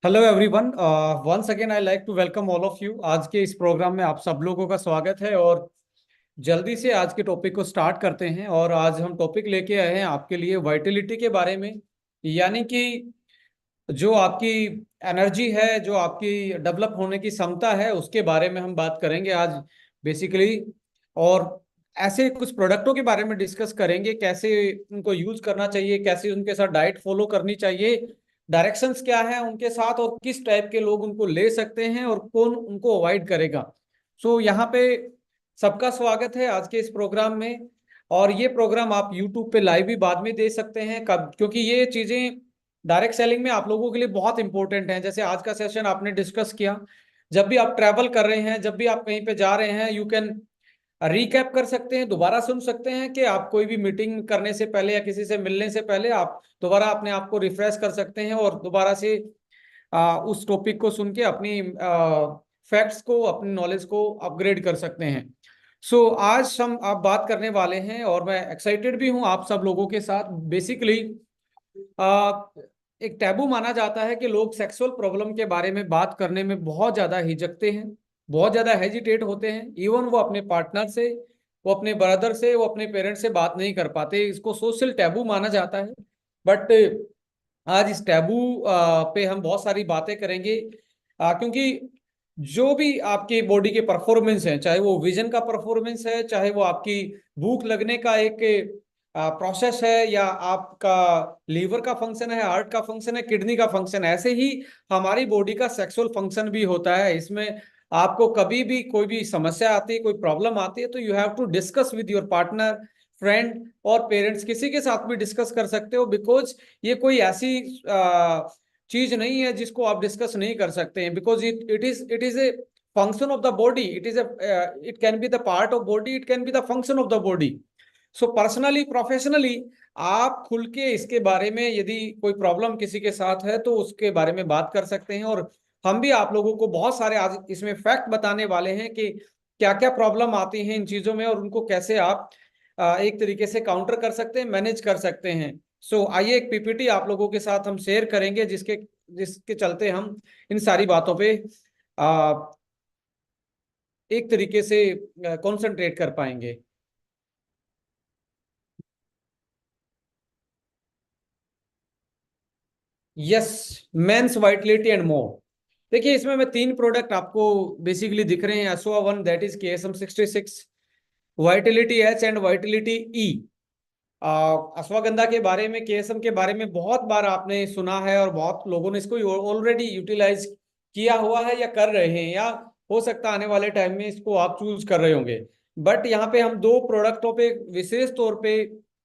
Hello everyone, once again I like to welcome all of you. आज के इस programme में आप सब लोगों का स्वागत है और जल्दी से आज के टॉपिक को स्टार्ट करते हैं। और आज हम टॉपिक लेके आए हैं आपके लिए वाइटलिटी के बारे में, यानी कि जो आपकी एनर्जी है, जो आपकी डेवलप होने की क्षमता है, उसके बारे में हम बात करेंगे आज बेसिकली। और ऐसे कुछ प्रोडक्टों के बारे में डिस्कस करेंगे, कैसे उनको यूज करना चाहिए, कैसे उनके साथ डाइट फॉलो करनी चाहिए, डायरेक्शंस क्या है उनके साथ, और किस टाइप के लोग उनको ले सकते हैं और कौन उनको अवॉइड करेगा। सो यहाँ पे सबका स्वागत है आज के इस प्रोग्राम में। और ये प्रोग्राम आप यूट्यूब पे लाइव भी बाद में दे सकते हैं कब, क्योंकि ये चीजें डायरेक्ट सेलिंग में आप लोगों के लिए बहुत इंपॉर्टेंट है। जैसे आज का सेशन आपने डिस्कस किया, जब भी आप ट्रैवल कर रहे हैं, जब भी आप कहीं पे जा रहे हैं, यू कैन रिकैप कर सकते हैं, दोबारा सुन सकते हैं कि आप कोई भी मीटिंग करने से पहले या किसी से मिलने से पहले आप दोबारा अपने आप को रिफ्रेश कर सकते हैं और दोबारा से उस टॉपिक को सुन के अपनी फैक्ट्स को, अपनी नॉलेज को अपग्रेड कर सकते हैं। आज हम आप बात करने वाले हैं और मैं एक्साइटेड भी हूं आप सब लोगों के साथ। बेसिकली एक टैबू माना जाता है कि लोग सेक्सुअल प्रॉब्लम के बारे में बात करने में बहुत ज्यादा हिचकते हैं, बहुत ज्यादा हेजिटेट होते हैं। इवन वो अपने पार्टनर से, वो अपने ब्रदर से, वो अपने पेरेंट्स से बात नहीं कर पाते। इसको सोशल टैबू माना जाता है। बट आज इस टैबू पे हम बहुत सारी बातें करेंगे, क्योंकि जो भी आपकी बॉडी के परफॉर्मेंस है, चाहे वो विजन का परफॉर्मेंस है, चाहे वो आपकी भूख लगने का एक प्रोसेस है, या आपका लीवर का फंक्शन है, हार्ट का फंक्शन है, किडनी का फंक्शन है, ऐसे ही हमारी बॉडी का सेक्सुअल फंक्शन भी होता है। इसमें आपको कभी भी कोई भी समस्या आती है, कोई प्रॉब्लम आती है, तो you have to discuss with your partner, friend और पेरेंट्स, किसी के साथ भी डिस्कस कर सकते हो। बिकॉज ये कोई ऐसी चीज नहीं है जिसको आप डिस्कस नहीं कर सकते हैं। Because it is a function of the body, it can be the part of body, it can be the function of the body. So personally, professionally आप खुल के इसके बारे में, यदि कोई प्रॉब्लम किसी के साथ है तो उसके बारे में बात कर सकते हैं। और हम भी आप लोगों को बहुत सारे आज इसमें फैक्ट बताने वाले हैं कि क्या क्या प्रॉब्लम आती हैं इन चीजों में और उनको कैसे आप एक तरीके से काउंटर कर सकते हैं, मैनेज कर सकते हैं। आइए एक पीपीटी आप लोगों के साथ हम शेयर करेंगे, जिसके जिसके चलते हम इन सारी बातों पे आ, एक तरीके से कंसंट्रेट कर पाएंगे। Yes, men's vitality and more. देखिए, इसमें मैं तीन प्रोडक्ट आपको बेसिकली दिख रहे हैं। एसोआ one, that is KSM 66, vitality H and vitality E. Ashwagandha के बारे में, केएसएम के बारे में बहुत बार आपने सुना है और बहुत लोगों ने इसको ऑलरेडी यूटिलाइज किया हुआ है या कर रहे हैं, या हो सकता है आने वाले टाइम में इसको आप चूज कर रहे होंगे। बट यहाँ पे हम दो प्रोडक्टों पे विशेष तौर पे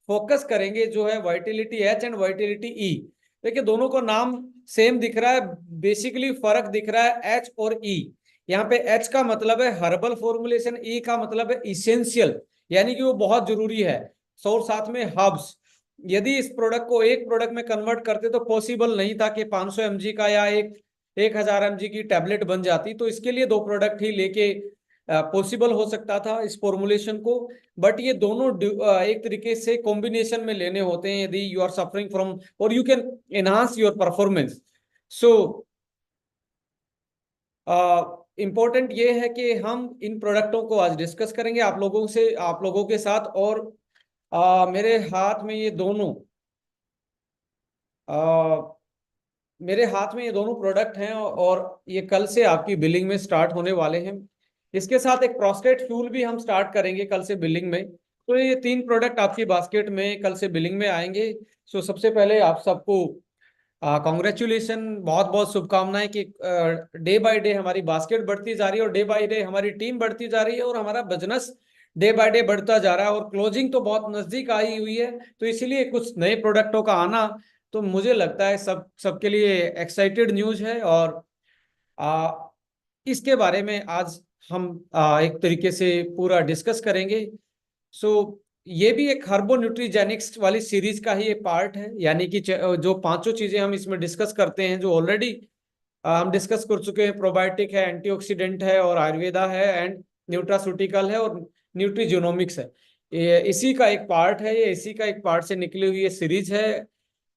फोकस करेंगे, जो है वाइटिलिटी एच एंड वाइटिलिटी ई। देखिए, दोनों को नाम सेम दिख रहा है, बेसिकली फर्क दिख रहा है एच और ई। यहाँ पे एच का मतलब है हर्बल फॉर्मुलेशन, ई का मतलब है इसेंशियल, यानी कि वो बहुत जरूरी है। और साथ में हब्स। यदि इस प्रोडक्ट को एक प्रोडक्ट में कन्वर्ट करते तो पॉसिबल नहीं था कि 500 mg का या 1000 mg की टैबलेट बन जाती। तो इसके लिए दो प्रोडक्ट ही लेके पॉसिबल हो सकता था इस फॉर्मुलेशन को। बट ये दोनों एक तरीके से कॉम्बिनेशन में लेने होते हैं यदि यू आर सफरिंग फ्रॉम, और you can enhance your performance. So important ये है कि हम इन प्रोडक्टों को आज डिस्कस करेंगे आप लोगों से, आप लोगों के साथ। और मेरे हाथ में ये दोनों आ, मेरे हाथ में ये दोनों प्रोडक्ट हैं और ये कल से आपकी बिलिंग में स्टार्ट होने वाले हैं। इसके साथ एक प्रोस्टेट फ्यूल भी हम स्टार्ट करेंगे कल से बिलिंग में। तो ये तीन प्रोडक्ट आपकी बास्केट में कल से बिलिंग में आएंगे। सबसे पहले आप सबको कॉन्ग्रेचुलेशन, बहुत बहुत शुभकामनाएं कि डे बाय डे हमारी बास्केट बढ़ती जा रही है और डे बाय डे हमारी टीम बढ़ती जा रही है और हमारा बिजनेस डे बाय डे बढ़ता जा रहा है और क्लोजिंग तो बहुत नजदीक आई हुई है। तो इसीलिए कुछ नए प्रोडक्टों का आना, तो मुझे लगता है सबके लिए एक्साइटेड न्यूज है। और आ, इसके बारे में आज हम एक तरीके से पूरा डिस्कस करेंगे। ये भी एक हर्बो न्यूट्रीजेनिक्स वाली सीरीज का ही एक पार्ट है, यानी कि जो पांचों चीजें हम इसमें डिस्कस करते हैं, जो ऑलरेडी हम डिस्कस कर चुके हैं। प्रोबायोटिक है, एंटीऑक्सीडेंट है, और आयुर्वेदा है, एंड न्यूट्रास्यूटिकल है, और न्यूट्रीजिनोमिक्स है। ये इसी का एक पार्ट है, ये इसी का एक पार्ट से निकली हुई ये सीरीज है।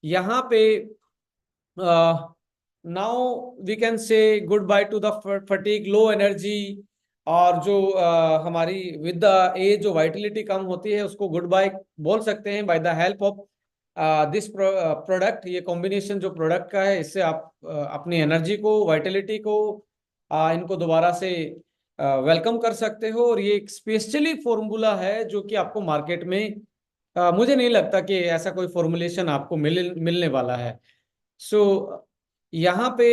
यहाँ पे now we can say good bye to the fatigue, low energy, और जो हमारी विद द एज जो वाइटलिटी कम होती है उसको गुड बाय बोल सकते हैं by the help of this product. ये कॉम्बिनेशन जो प्रोडक्ट का है, इससे आप अपनी एनर्जी को, वाइटलिटी को, इनको दोबारा से वेलकम कर सकते हो। और ये एक स्पेशली फॉर्मूला है जो कि आपको मार्केट में मुझे नहीं लगता कि ऐसा कोई फॉर्मुलेशन आपको मिलने वाला है। सो यहाँ पे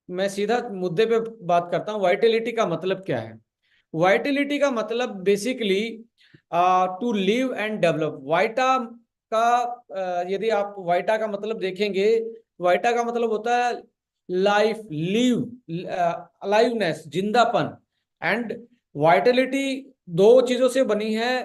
मैं सीधा मुद्दे पे बात करता हूँ, वाइटलिटी का मतलब क्या है। वाइटलिटी का मतलब basically to live and develop. Vita का यदि आप वाइटा का मतलब देखेंगे, वाइटा का मतलब होता है लाइफ, लिव, अलाइवनेस, जिंदापन। एंड वाइटलिटी दो चीजों से बनी है,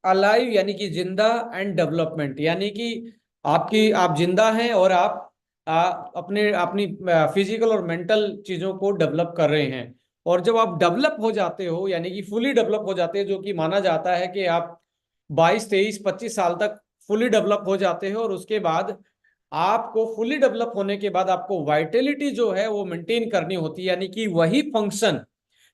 अलाइव यानी कि जिंदा, एंड डेवलपमेंट यानी कि आप जिंदा हैं और आप अपने अपनी फिजिकल और मेंटल चीजों को डेवलप कर रहे हैं। और जब आप डेवलप हो जाते हो यानी कि फुली डेवलप हो जाते हैं, जो कि माना जाता है कि आप 22, 23, 25 साल तक फुली डेवलप हो जाते हो, और उसके बाद आपको फुली डेवलप होने के बाद आपको वाइटलिटी जो है वो मेंटेन करनी होती है। यानी कि वही फंक्शन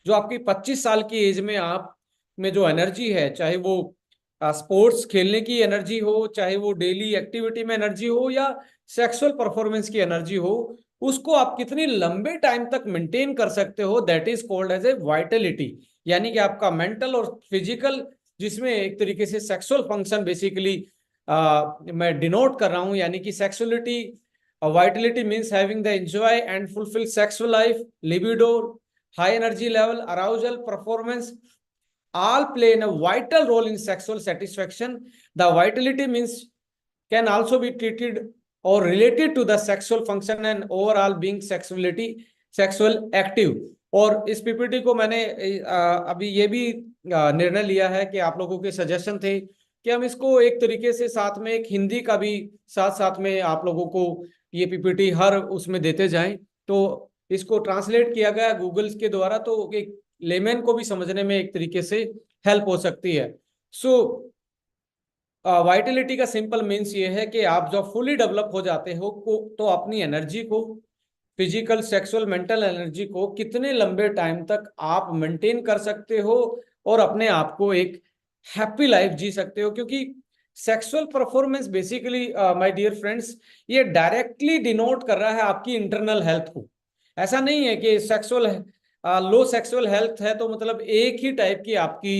जो आपकी 25 साल की एज में आप में जो एनर्जी है, चाहे वो स्पोर्ट्स खेलने की एनर्जी हो, चाहे वो डेली एक्टिविटी में एनर्जी हो, या सेक्सुअल परफॉर्मेंस की एनर्जी हो, उसको आप कितनी लंबे टाइम तक मेंटेन कर सकते हो, that is called as a vitality. यानी कि आपका मेंटल और फिजिकल, जिसमें एक तरीके से सेक्सुअल फंक्शन बेसिकली मैं डिनोट कर रहा हूं, यानी कि sexuality, Vitality means having the enjoy and fulfil sexual life, libido, high energy level, arousal, performance, all play in a vital role in sexual satisfaction. The vitality means can also be treated or related to the sexual function and overall being sexuality, sexual active. और इस PPT को मैंने अभी ये भी निर्णय लिया है कि आप लोगों के सजेशन थे कि हम इसको एक तरीके से साथ में एक हिंदी का भी साथ साथ में आप लोगों को ये पीपीटी हर उसमें देते जाएं। तो इसको ट्रांसलेट किया गया गूगल के द्वारा, तो एक लेमैन को भी समझने में एक तरीके से हेल्प हो सकती है। सो वाइटलिटी का सिंपल मीन्स ये है कि आप जब फुली डेवलप हो जाते हो तो अपनी एनर्जी को, फिजिकल, सेक्सुअल, मेंटल एनर्जी को कितने लंबे टाइम तक आप मेंटेन कर सकते हो और अपने आप को एक हैप्पी लाइफ जी सकते हो। क्योंकि sexual performance basically my dear friends, ये डायरेक्टली डिनोट कर रहा है आपकी इंटरनल हेल्थ को। ऐसा नहीं है कि सेक्सुअल लो सेक्सुअल हेल्थ है तो मतलब एक ही टाइप की आपकी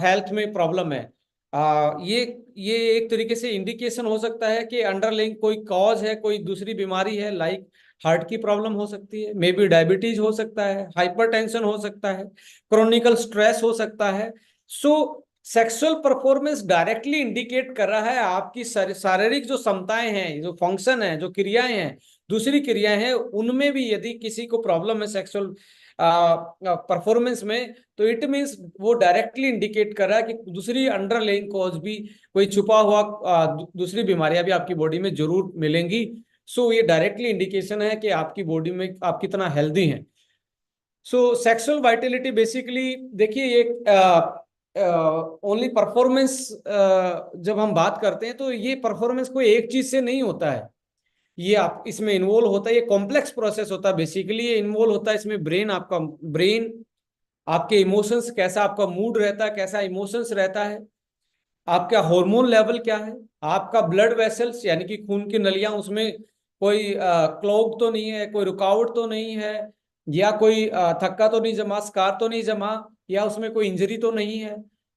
हेल्थ में प्रॉब्लम है। ये एक तरीके से इंडिकेशन हो सकता है कि अंडरलाइंग कोई कॉज है, कोई दूसरी बीमारी है, लाइक हार्ट की प्रॉब्लम हो सकती है, मे बी डायबिटीज हो सकता है, हाइपरटेंशन हो सकता है, क्रोनिकल स्ट्रेस हो सकता है। सो सेक्सुअल परफॉर्मेंस डायरेक्टली इंडिकेट कर रहा है आपकी शारीरिक जो क्षमताएं हैं, जो फंक्शन है, जो क्रियाएं हैं, दूसरी क्रियाएं हैं, उनमें भी यदि किसी को प्रॉब्लम है सेक्सुअल परफॉर्मेंस में, तो इट मीन्स वो डायरेक्टली इंडिकेट कर रहा है कि दूसरी अंडरलाइंग कॉज भी, कोई छुपा हुआ दूसरी बीमारियां भी आपकी बॉडी में जरूर मिलेंगी। सो ये डायरेक्टली इंडिकेशन है कि आपकी बॉडी में आप कितना हेल्दी हैं। सो सेक्सुअल वाइटलिटी बेसिकली देखिए, एक ओनली परफॉर्मेंस, जब हम बात करते हैं तो ये परफॉर्मेंस कोई एक चीज से नहीं होता है। ये आप इसमें इन्वॉल्व होता है, ये कॉम्प्लेक्स प्रोसेस होता है। बेसिकली ये इन्वॉल्व होता है इसमें ब्रेन, आपका ब्रेन, आपके इमोशंस, कैसा आपका मूड रहता है, कैसा इमोशंस रहता है, आपका हार्मोन लेवल क्या है, आपका ब्लड वेसल्स यानी कि खून की नलियां, उसमें कोई क्लॉग तो नहीं है, कोई रुकावट तो नहीं है, या कोई थक्का तो नहीं जमा, स्कार तो नहीं जमा, या उसमें कोई इंजरी तो नहीं है।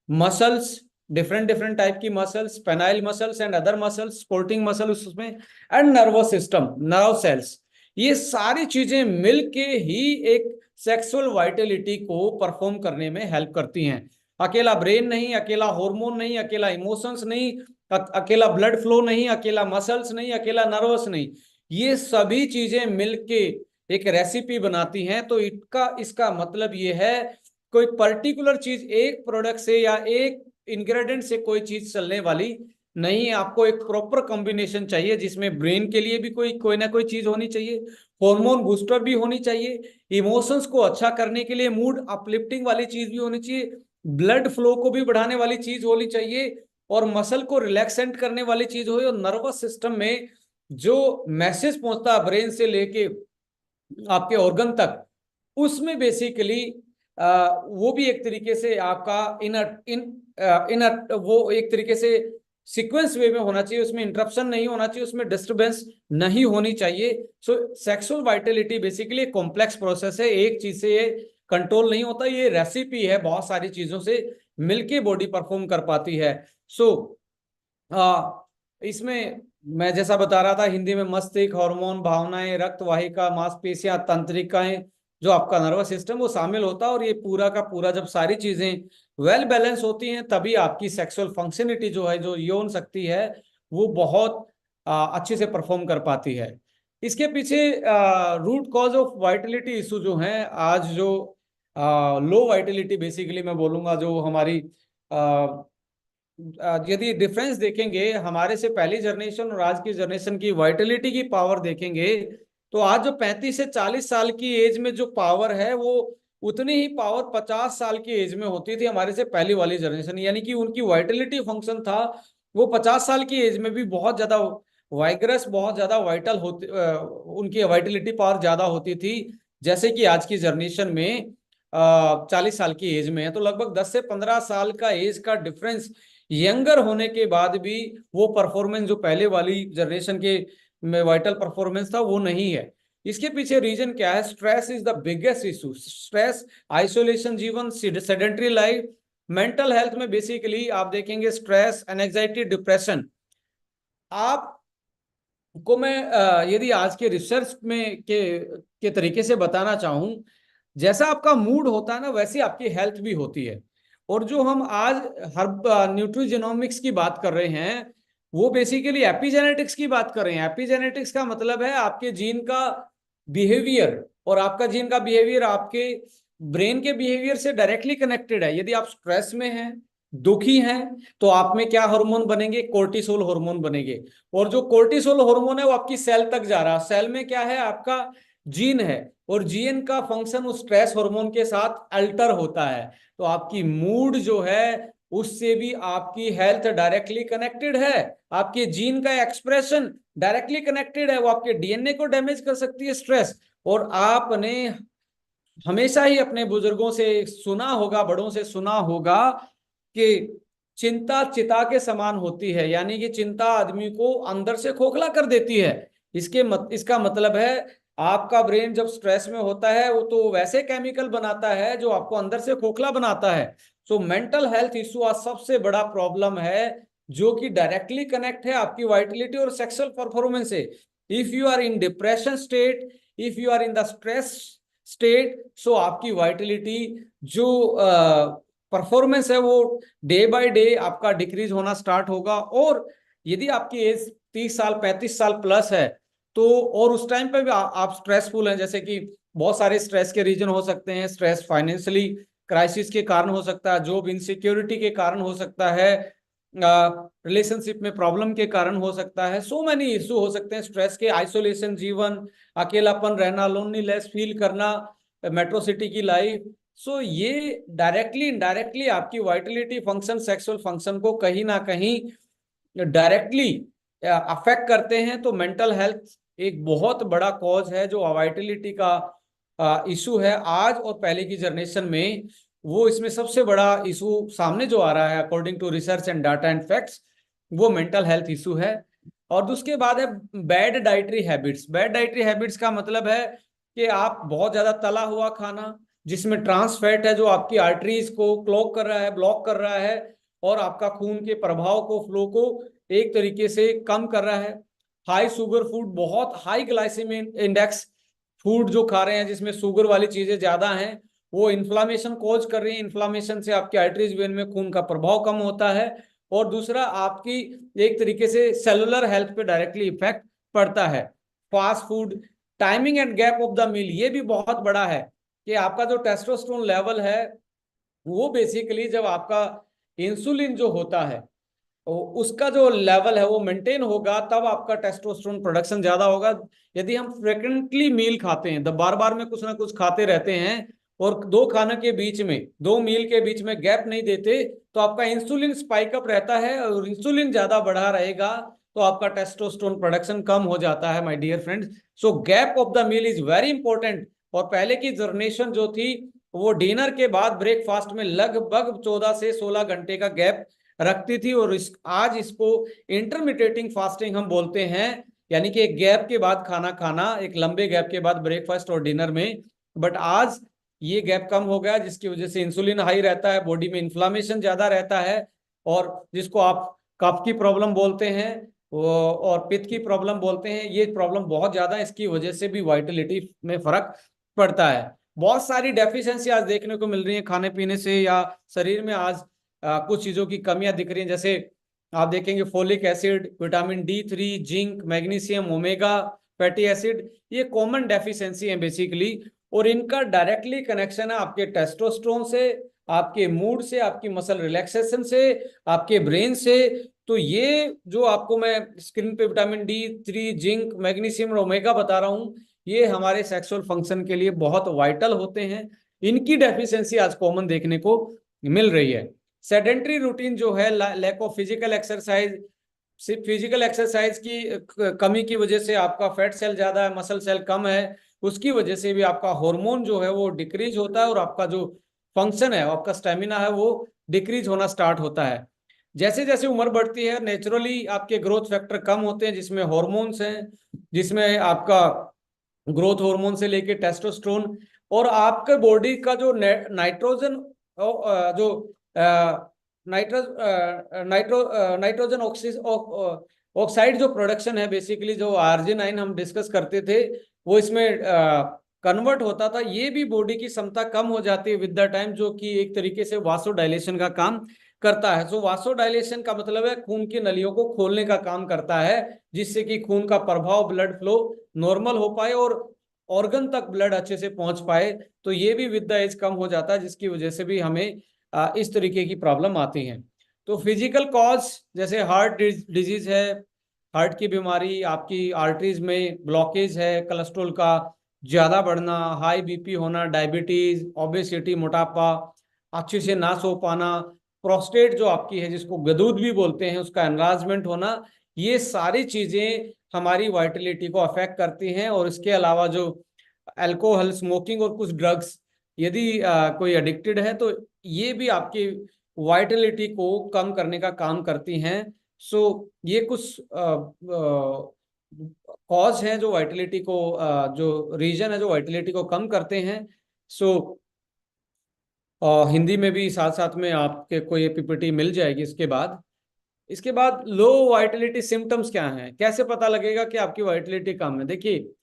मसल्स, डिफरेंट डिफरेंट टाइप की muscles, penile muscles and other muscles, sporting muscles उसमें, and nervous system, nerve cells, ये सारी चीजें मिलके ही एक सेक्सुअल वाइटलिटी को परफॉर्म करने में हेल्प करती हैं। अकेला ब्रेन नहीं, अकेला हार्मोन नहीं, अकेला इमोशंस नहीं, अकेला ब्लड फ्लो नहीं, अकेला मसल्स नहीं, अकेला नर्वस नहीं, ये सभी चीजें मिलके एक रेसिपी बनाती हैं। तो इसका मतलब ये है, कोई पर्टिकुलर चीज एक प्रोडक्ट से या एक इंग्रेडिएंट से कोई चीज चलने वाली नहीं है। आपको एक प्रॉपर कॉम्बिनेशन चाहिए जिसमें ब्रेन के लिए भी कोई ना कोई चीज होनी चाहिए, हार्मोन बूस्टर भी होनी चाहिए, इमोशंस को अच्छा करने के लिए मूड अपलिफ्टिंग वाली चीज भी होनी चाहिए, ब्लड फ्लो को भी बढ़ाने वाली चीज होनी चाहिए, और मसल को रिलैक्सेंट करने वाली चीज हो, और नर्वस सिस्टम में जो मैसेज पहुंचता है ब्रेन से लेके आपके ऑर्गन तक, उसमें बेसिकली वो भी एक तरीके से आपका इन इन वो एक तरीके से सीक्वेंस वे में होना चाहिए, उसमें इंटरप्शन नहीं होना चाहिए, उसमें डिस्टरबेंस नहीं होनी चाहिए। सो sexual Vitality basically complex process है, एक चीज से ये कंट्रोल नहीं होता, ये रेसिपी है, बहुत सारी चीजों से मिलके बॉडी परफॉर्म कर पाती है। सो इसमें मैं जैसा बता रहा था हिंदी में, मस्तिष्क, हार्मोन, भावनाएं, रक्त वाहिका, मांसपेशियां, तंत्रिकाएं, जो आपका नर्वस सिस्टम वो शामिल होता है। और ये पूरा का पूरा जब सारी चीजें वेल बैलेंस होती हैं तभी आपकी सेक्सुअल फंक्शनिटी जो है, जो यौन शक्ति है, वो बहुत अच्छे से परफॉर्म कर पाती है। इसके पीछे root cause of vitality issue जो है, आज जो लो वाइटलिटी बेसिकली मैं बोलूंगा, जो हमारी यदि डिफरेंस देखेंगे हमारे से पहली जनरेशन और आज की जनरेशन की वाइटलिटी की पावर देखेंगे, तो आज जो 35 से 40 साल की एज में जो पावर है, वो उतनी ही पावर 50 साल की एज में होती थी हमारे से पहली वाली जनरेशन। यानी कि उनकी वाइटलिटी फंक्शन था वो 50 साल की एज में भी बहुत ज्यादा वाइग्रस, बहुत ज्यादा वाइटल होती, उनकी वाइटलिटी पावर ज्यादा होती थी, जैसे कि आज की जनरेशन में 40 साल की एज में है। तो लगभग 10 से 15 साल का एज का डिफरेंस यंगर होने के बाद भी वो परफॉर्मेंस जो पहले वाली जनरेशन के में वाइटल परफॉर्मेंस था वो नहीं है। इसके पीछे रीजन क्या है? Stress is the biggest issue. Stress, isolation जीवन, सेडेंटरी लाइफ, मेंटल हेल्थ में बेसिकली आप देखेंगे स्ट्रेस, एंजाइटी, डिप्रेशन। आप को मैं यदि आज के रिसर्च में के तरीके से बताना चाहूं, जैसा आपका मूड होता है ना, वैसे आपकी हेल्थ भी होती है। और जो हम आज हर न्यूट्रिजेनोमिक्स की बात कर रहे हैं, वो बेसिकली एपिजेनेटिक्स की बात कर रहे हैं। एपिजेनेटिक्स का मतलब है आपके जीन का बिहेवियर, और आपका जीन का बिहेवियर आपके ब्रेन के बिहेवियर से डायरेक्टली कनेक्टेड है। यदि आप स्ट्रेस में हैं, दुखी हैं, तो आप में क्या हार्मोन बनेंगे? कोर्टिसोल हार्मोन बनेंगे। और जो कोर्टिसोल हार्मोन है वो आपकी सेल तक जा रहा है। सेल में क्या है? आपका जीन है, और जीन का फंक्शन उस स्ट्रेस हार्मोन के साथ अल्टर होता है। तो आपकी मूड जो है उससे भी आपकी हेल्थ डायरेक्टली कनेक्टेड है। आपके जीन का एक्सप्रेशन डायरेक्टली कनेक्टेड है, वो आपके डीएनए को डैमेज कर सकती है स्ट्रेस। और आपने हमेशा ही अपने बुजुर्गों से सुना होगा, बड़ों से सुना होगा कि चिंता चिता के समान होती है, यानी कि चिंता आदमी को अंदर से खोखला कर देती है। इसका मतलब है आपका ब्रेन जब स्ट्रेस में होता है वो तो वैसे केमिकल बनाता है जो आपको अंदर से खोखला बनाता है। सो मेंटल हेल्थ इशू आज सबसे बड़ा प्रॉब्लम है, जो कि डायरेक्टली कनेक्ट है आपकी वाइटलिटी और सेक्सुअल परफॉर्मेंस से। If you are in depression state, if you are in the stress state, so आपकी वाइटलिटी जो परफॉर्मेंस है वो डे बाय डे आपका डिक्रीज होना स्टार्ट होगा। और यदि आपकी एज 30 साल 35 साल प्लस है, तो और उस टाइम पे भी आप स्ट्रेसफुल हैं, जैसे कि बहुत सारे स्ट्रेस के रीजन हो सकते हैं। स्ट्रेस फाइनेंशियली क्राइसिस के कारण हो सकता है, जॉब इनसिक्योरिटी के कारण हो सकता है, रिलेशनशिप में प्रॉब्लम के कारण हो सकता है, सो मैनी इशू हो सकते हैं स्ट्रेस के। आइसोलेशन जीवन, अकेलापन रहना, लोनलीनेस फील करना, मेट्रो सिटी की लाइफ। सो ये डायरेक्टली इनडायरेक्टली आपकी वाइटलिटी फंक्शन, सेक्सुअल फंक्शन को कहीं ना कहीं डायरेक्टली अफेक्ट करते हैं। तो मेंटल हेल्थ एक बहुत बड़ा कॉज है जो वाइटलिटी का इशू है आज और पहले की जनरेशन में। वो इसमें सबसे बड़ा इशू सामने जो आ रहा है according to research and data and facts, वो मेंटल हेल्थ इशू है। और उसके बाद है bad dietary habits. Bad dietary habits का मतलब है कि आप बहुत ज्यादा तला हुआ खाना, जिसमें ट्रांस फैट है, जो आपकी आर्टरीज को क्लॉग कर रहा है, ब्लॉक कर रहा है, और आपका खून के प्रभाव को, फ्लो को एक तरीके से कम कर रहा है। हाई शुगर फूड, बहुत हाई ग्लाइसेमिक इंडेक्स फूड जो खा रहे हैं, जिसमें शुगर वाली चीजें ज्यादा हैं, वो इन्फ्लामेशन कॉज कर रही है। इन्फ्लामेशन से आपके आर्टरीज वेन में खून का प्रभाव कम होता है। और दूसरा, आपकी एक तरीके से सेलुलर हेल्थ पे डायरेक्टली इफेक्ट पड़ता है। Fast food, timing and gap of the meal, ये भी बहुत बड़ा है कि आपका जो टेस्टोस्टेरोन लेवल है वो बेसिकली जब आपका इंसुलिन जो होता है उसका जो लेवल है वो मेंटेन होगा, तब आपका टेस्टोस्टेरोन प्रोडक्शन ज्यादा होगा। यदि हम फ्रिक्वेंटली मील खाते हैं, तो बार बार में कुछ ना कुछ खाते रहते हैं, और दो खाने के बीच में, दो मील के बीच में गैप नहीं देते, तो आपका इंसुलिन स्पाइक अप रहता है, और इंसुलिन ज्यादा बढ़ा रहेगा तो आपका टेस्टोस्टेरोन प्रोडक्शन कम हो जाता है my dear friends. So gap of the meal is very important. और पहले की जनरेशन जो थी वो डिनर के बाद ब्रेकफास्ट में लगभग 14 से 16 घंटे का गैप रखती थी, और आज इसको इंटरमिटेटिंग फास्टिंग हम बोलते हैं, यानी कि एक गैप के बाद खाना खाना, एक लंबे गैप के बाद ब्रेकफास्ट और डिनर में। बट आज ये गैप कम हो गया, जिसकी वजह से इंसुलिन हाई रहता है, बॉडी में इन्फ्लामेशन ज्यादा रहता है, और जिसको आप कफ की प्रॉब्लम बोलते हैं और पित्त की प्रॉब्लम बोलते हैं, ये प्रॉब्लम बहुत ज्यादा है। इसकी वजह से भी वाइटलिटी में फर्क पड़ता है। बहुत सारी डेफिशिएंसी आज देखने को मिल रही है खाने पीने से, या शरीर में आज कुछ चीजों की कमियां दिख रही हैं। जैसे आप देखेंगे folic acid, vitamin D3, zinc, magnesium, omega fatty acid, ये कॉमन डेफिशिएंसी है बेसिकली, और इनका डायरेक्टली कनेक्शन है आपके टेस्टोस्टेरोन से, आपके मूड से, आपकी मसल रिलैक्सेशन से, आपके ब्रेन से। तो ये जो आपको मैं स्क्रीन पे विटामिन D3, जिंक, मैग्नीशियम और ओमेगा बता रहा हूँ, ये हमारे सेक्सुअल फंक्शन के लिए बहुत वाइटल होते हैं। इनकी डेफिशिएंसी आज कॉमन देखने को मिल रही है। सेडेंटरी रूटीन जो है, लैक ऑफ फिजिकल एक्सरसाइज, सिर्फ फिजिकल एक्सरसाइज की कमी की वजह से आपका फैट सेल ज्यादा है, मसल सेल कम है, उसकी वजह से भी आपका हार्मोन जो है वो डिक्रीज होता है, और आपका जो फंक्शन है, आपका स्टेमिना है, वो डिक्रीज होना स्टार्ट होता है। जैसे जैसे उम्र बढ़ती है नेचुरली आपके ग्रोथ फैक्टर कम होते हैं, जिसमें हॉर्मोन्स हैं, जिसमें आपका ग्रोथ हार्मोन से लेके टेस्टोस्टेरोन, और आपके बॉडी का जो नाइट्रोजन जो नाइट्रोजन ऑक्साइड जो प्रोडक्शन है, बेसिकली जो Arginine हम डिस्कस करते थे, वो इसमें कन्वर्ट होता था। ये भी बॉडी की क्षमता कम हो जाती है विद द टाइम, जो कि एक तरीके से वासोडाइलेशन का काम करता है। सो वासोडाइलेशन का मतलब है खून की नलियों को खोलने का काम करता है, जिससे कि खून का प्रभाव, ब्लड फ्लो नॉर्मल हो पाए और ऑर्गन तक ब्लड अच्छे से पहुंच पाए। तो ये भी विद द एज कम हो जाता है, जिसकी वजह से भी हमें इस तरीके की प्रॉब्लम आती हैं। तो फिजिकल कॉज जैसे हार्ट डिजीज है, हार्ट की बीमारी, आपकी आर्टरीज में ब्लॉकेज है, कोलेस्ट्रॉल का ज्यादा बढ़ना, हाई बीपी होना, डायबिटीज, ओबेसिटी, मोटापा, अच्छे से ना सो पाना, प्रोस्टेट जो आपकी है जिसको गदूद भी बोलते हैं, उसका एनलार्जमेंट होना, ये सारी चीजें हमारी वाइटलिटी को अफेक्ट करती हैं। और इसके अलावा जो अल्कोहल, स्मोकिंग और कुछ ड्रग्स, यदि कोई एडिक्टेड है तो ये भी आपकी वाइटलिटी को कम करने का काम करती हैं। सो ये कुछ कॉज हैं जो वाइटलिटी को जो रीजन है जो वाइटलिटी को कम करते हैं। सो हिंदी में भी साथ साथ में आपके को ये पीपीटी मिल जाएगी। इसके बाद लो वाइटलिटी सिम्टम्स क्या हैं, कैसे पता लगेगा कि आपकी वाइटलिटी कम है? देखिए,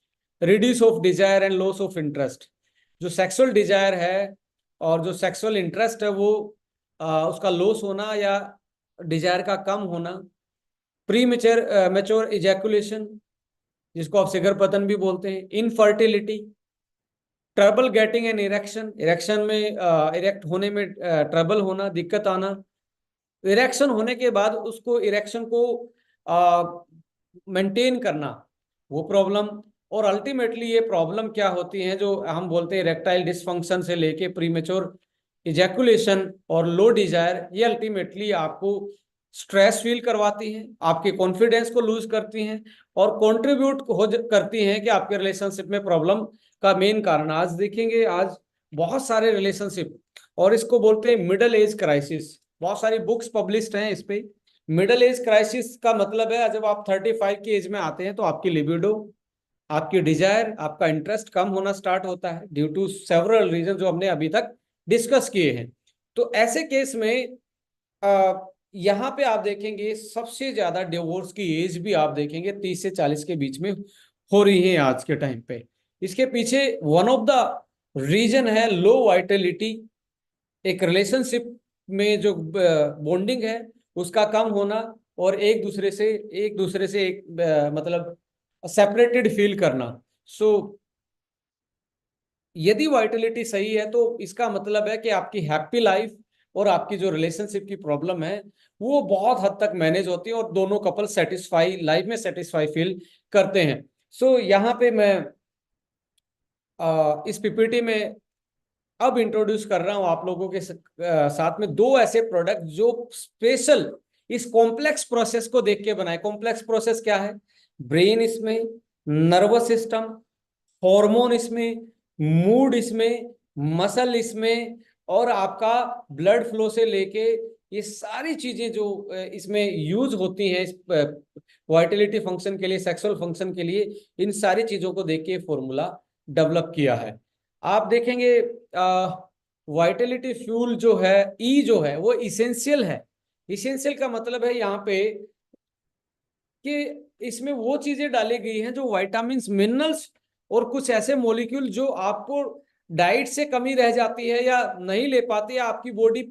reduce of desire and loss of interest. जो सेक्सुअल डिजायर है और जो सेक्सुअल इंटरेस्ट है वो उसका लॉस होना या डिजायर का कम होना, प्री मेच्योर इजैकुलेशन जिसको आप शिखर पतन भी बोलते हैं, infertility, trouble getting an erection, erection में इरेक्ट होने में ट्रबल होना, दिक्कत आना, इरेक्शन होने के बाद उसको इरेक्शन को मेंटेन करना, वो प्रॉब्लम। और अल्टीमेटली ये प्रॉब्लम क्या होती है जो हम बोलते हैं इरेक्टाइल डिसफंक्शन से लेके प्रीमेच्योर इजैकुलेशन और लो डिजायर, ये अल्टीमेटली आपको स्ट्रेस फील करवाती हैं, आपके कॉन्फिडेंस को लूज करती हैं, और कंट्रीब्यूट करती हैं कि आपके रिलेशनशिप में प्रॉब्लम का मेन कारण। आज देखेंगे, आज बहुत सारे रिलेशनशिप, और इसको बोलते हैं मिडिल एज क्राइसिस, बहुत सारी बुक्स पब्लिश्ड हैं इस पे। मिडिल एज क्राइसिस का मतलब है जब आप 35 की एज में आते हैं तो आपकी लिबिडो, आपकी डिजायर, आपका इंटरेस्ट कम होना स्टार्ट होता है ड्यू टू सेवरल रीजन जो हमने अभी तक डिस्कस किए हैं। तो ऐसे केस में यहाँ पे आप देखेंगे सबसे ज्यादा डिवोर्स की एज भी आप देखेंगे 30 से 40 के बीच में हो रही है आज के टाइम पे। इसके पीछे वन ऑफ द रीजन है लो वाइटलिटी, एक रिलेशनशिप में जो बॉन्डिंग है उसका कम होना, और एक दूसरे से एक मतलब सेपरेटेड फील करना। सो यदि वाइटलिटी सही है तो इसका मतलब है कि आपकी हैप्पी लाइफ और आपकी जो रिलेशनशिप की प्रॉब्लम है वो बहुत हद तक मैनेज होती है, और दोनों कपल सेटिस्फाई लाइफ में सेटिस्फाई फील करते हैं। सो यहाँ पे मैं इस पीपीटी में अब इंट्रोड्यूस कर रहा हूं आप लोगों के साथ में दो ऐसे प्रोडक्ट जो स्पेशल इस कॉम्प्लेक्स प्रोसेस को देख के बनाए। कॉम्प्लेक्स प्रोसेस क्या है? ब्रेन इसमें, नर्वस सिस्टम, हार्मोन इसमें, मूड इसमें, मसल इसमें, और आपका ब्लड फ्लो से लेके ये सारी चीजें जो इसमें यूज होती हैं इस वाइटलिटी फंक्शन के लिए, सेक्सुअल फंक्शन के लिए, इन सारी चीजों को देख के फॉर्मूला डेवलप किया है। आप देखेंगे वाइटलिटी फ्यूल जो है, ई जो है वो इसेंशियल है। इसेंशियल का मतलब है यहाँ पे कि इसमें वो चीजें डाली गई हैं जो विटामिन, मिनरल्स और कुछ ऐसे मॉलिक्यूल जो आपको डाइट से कमी रह जाती है या नहीं ले पाती, या आपकी बॉडी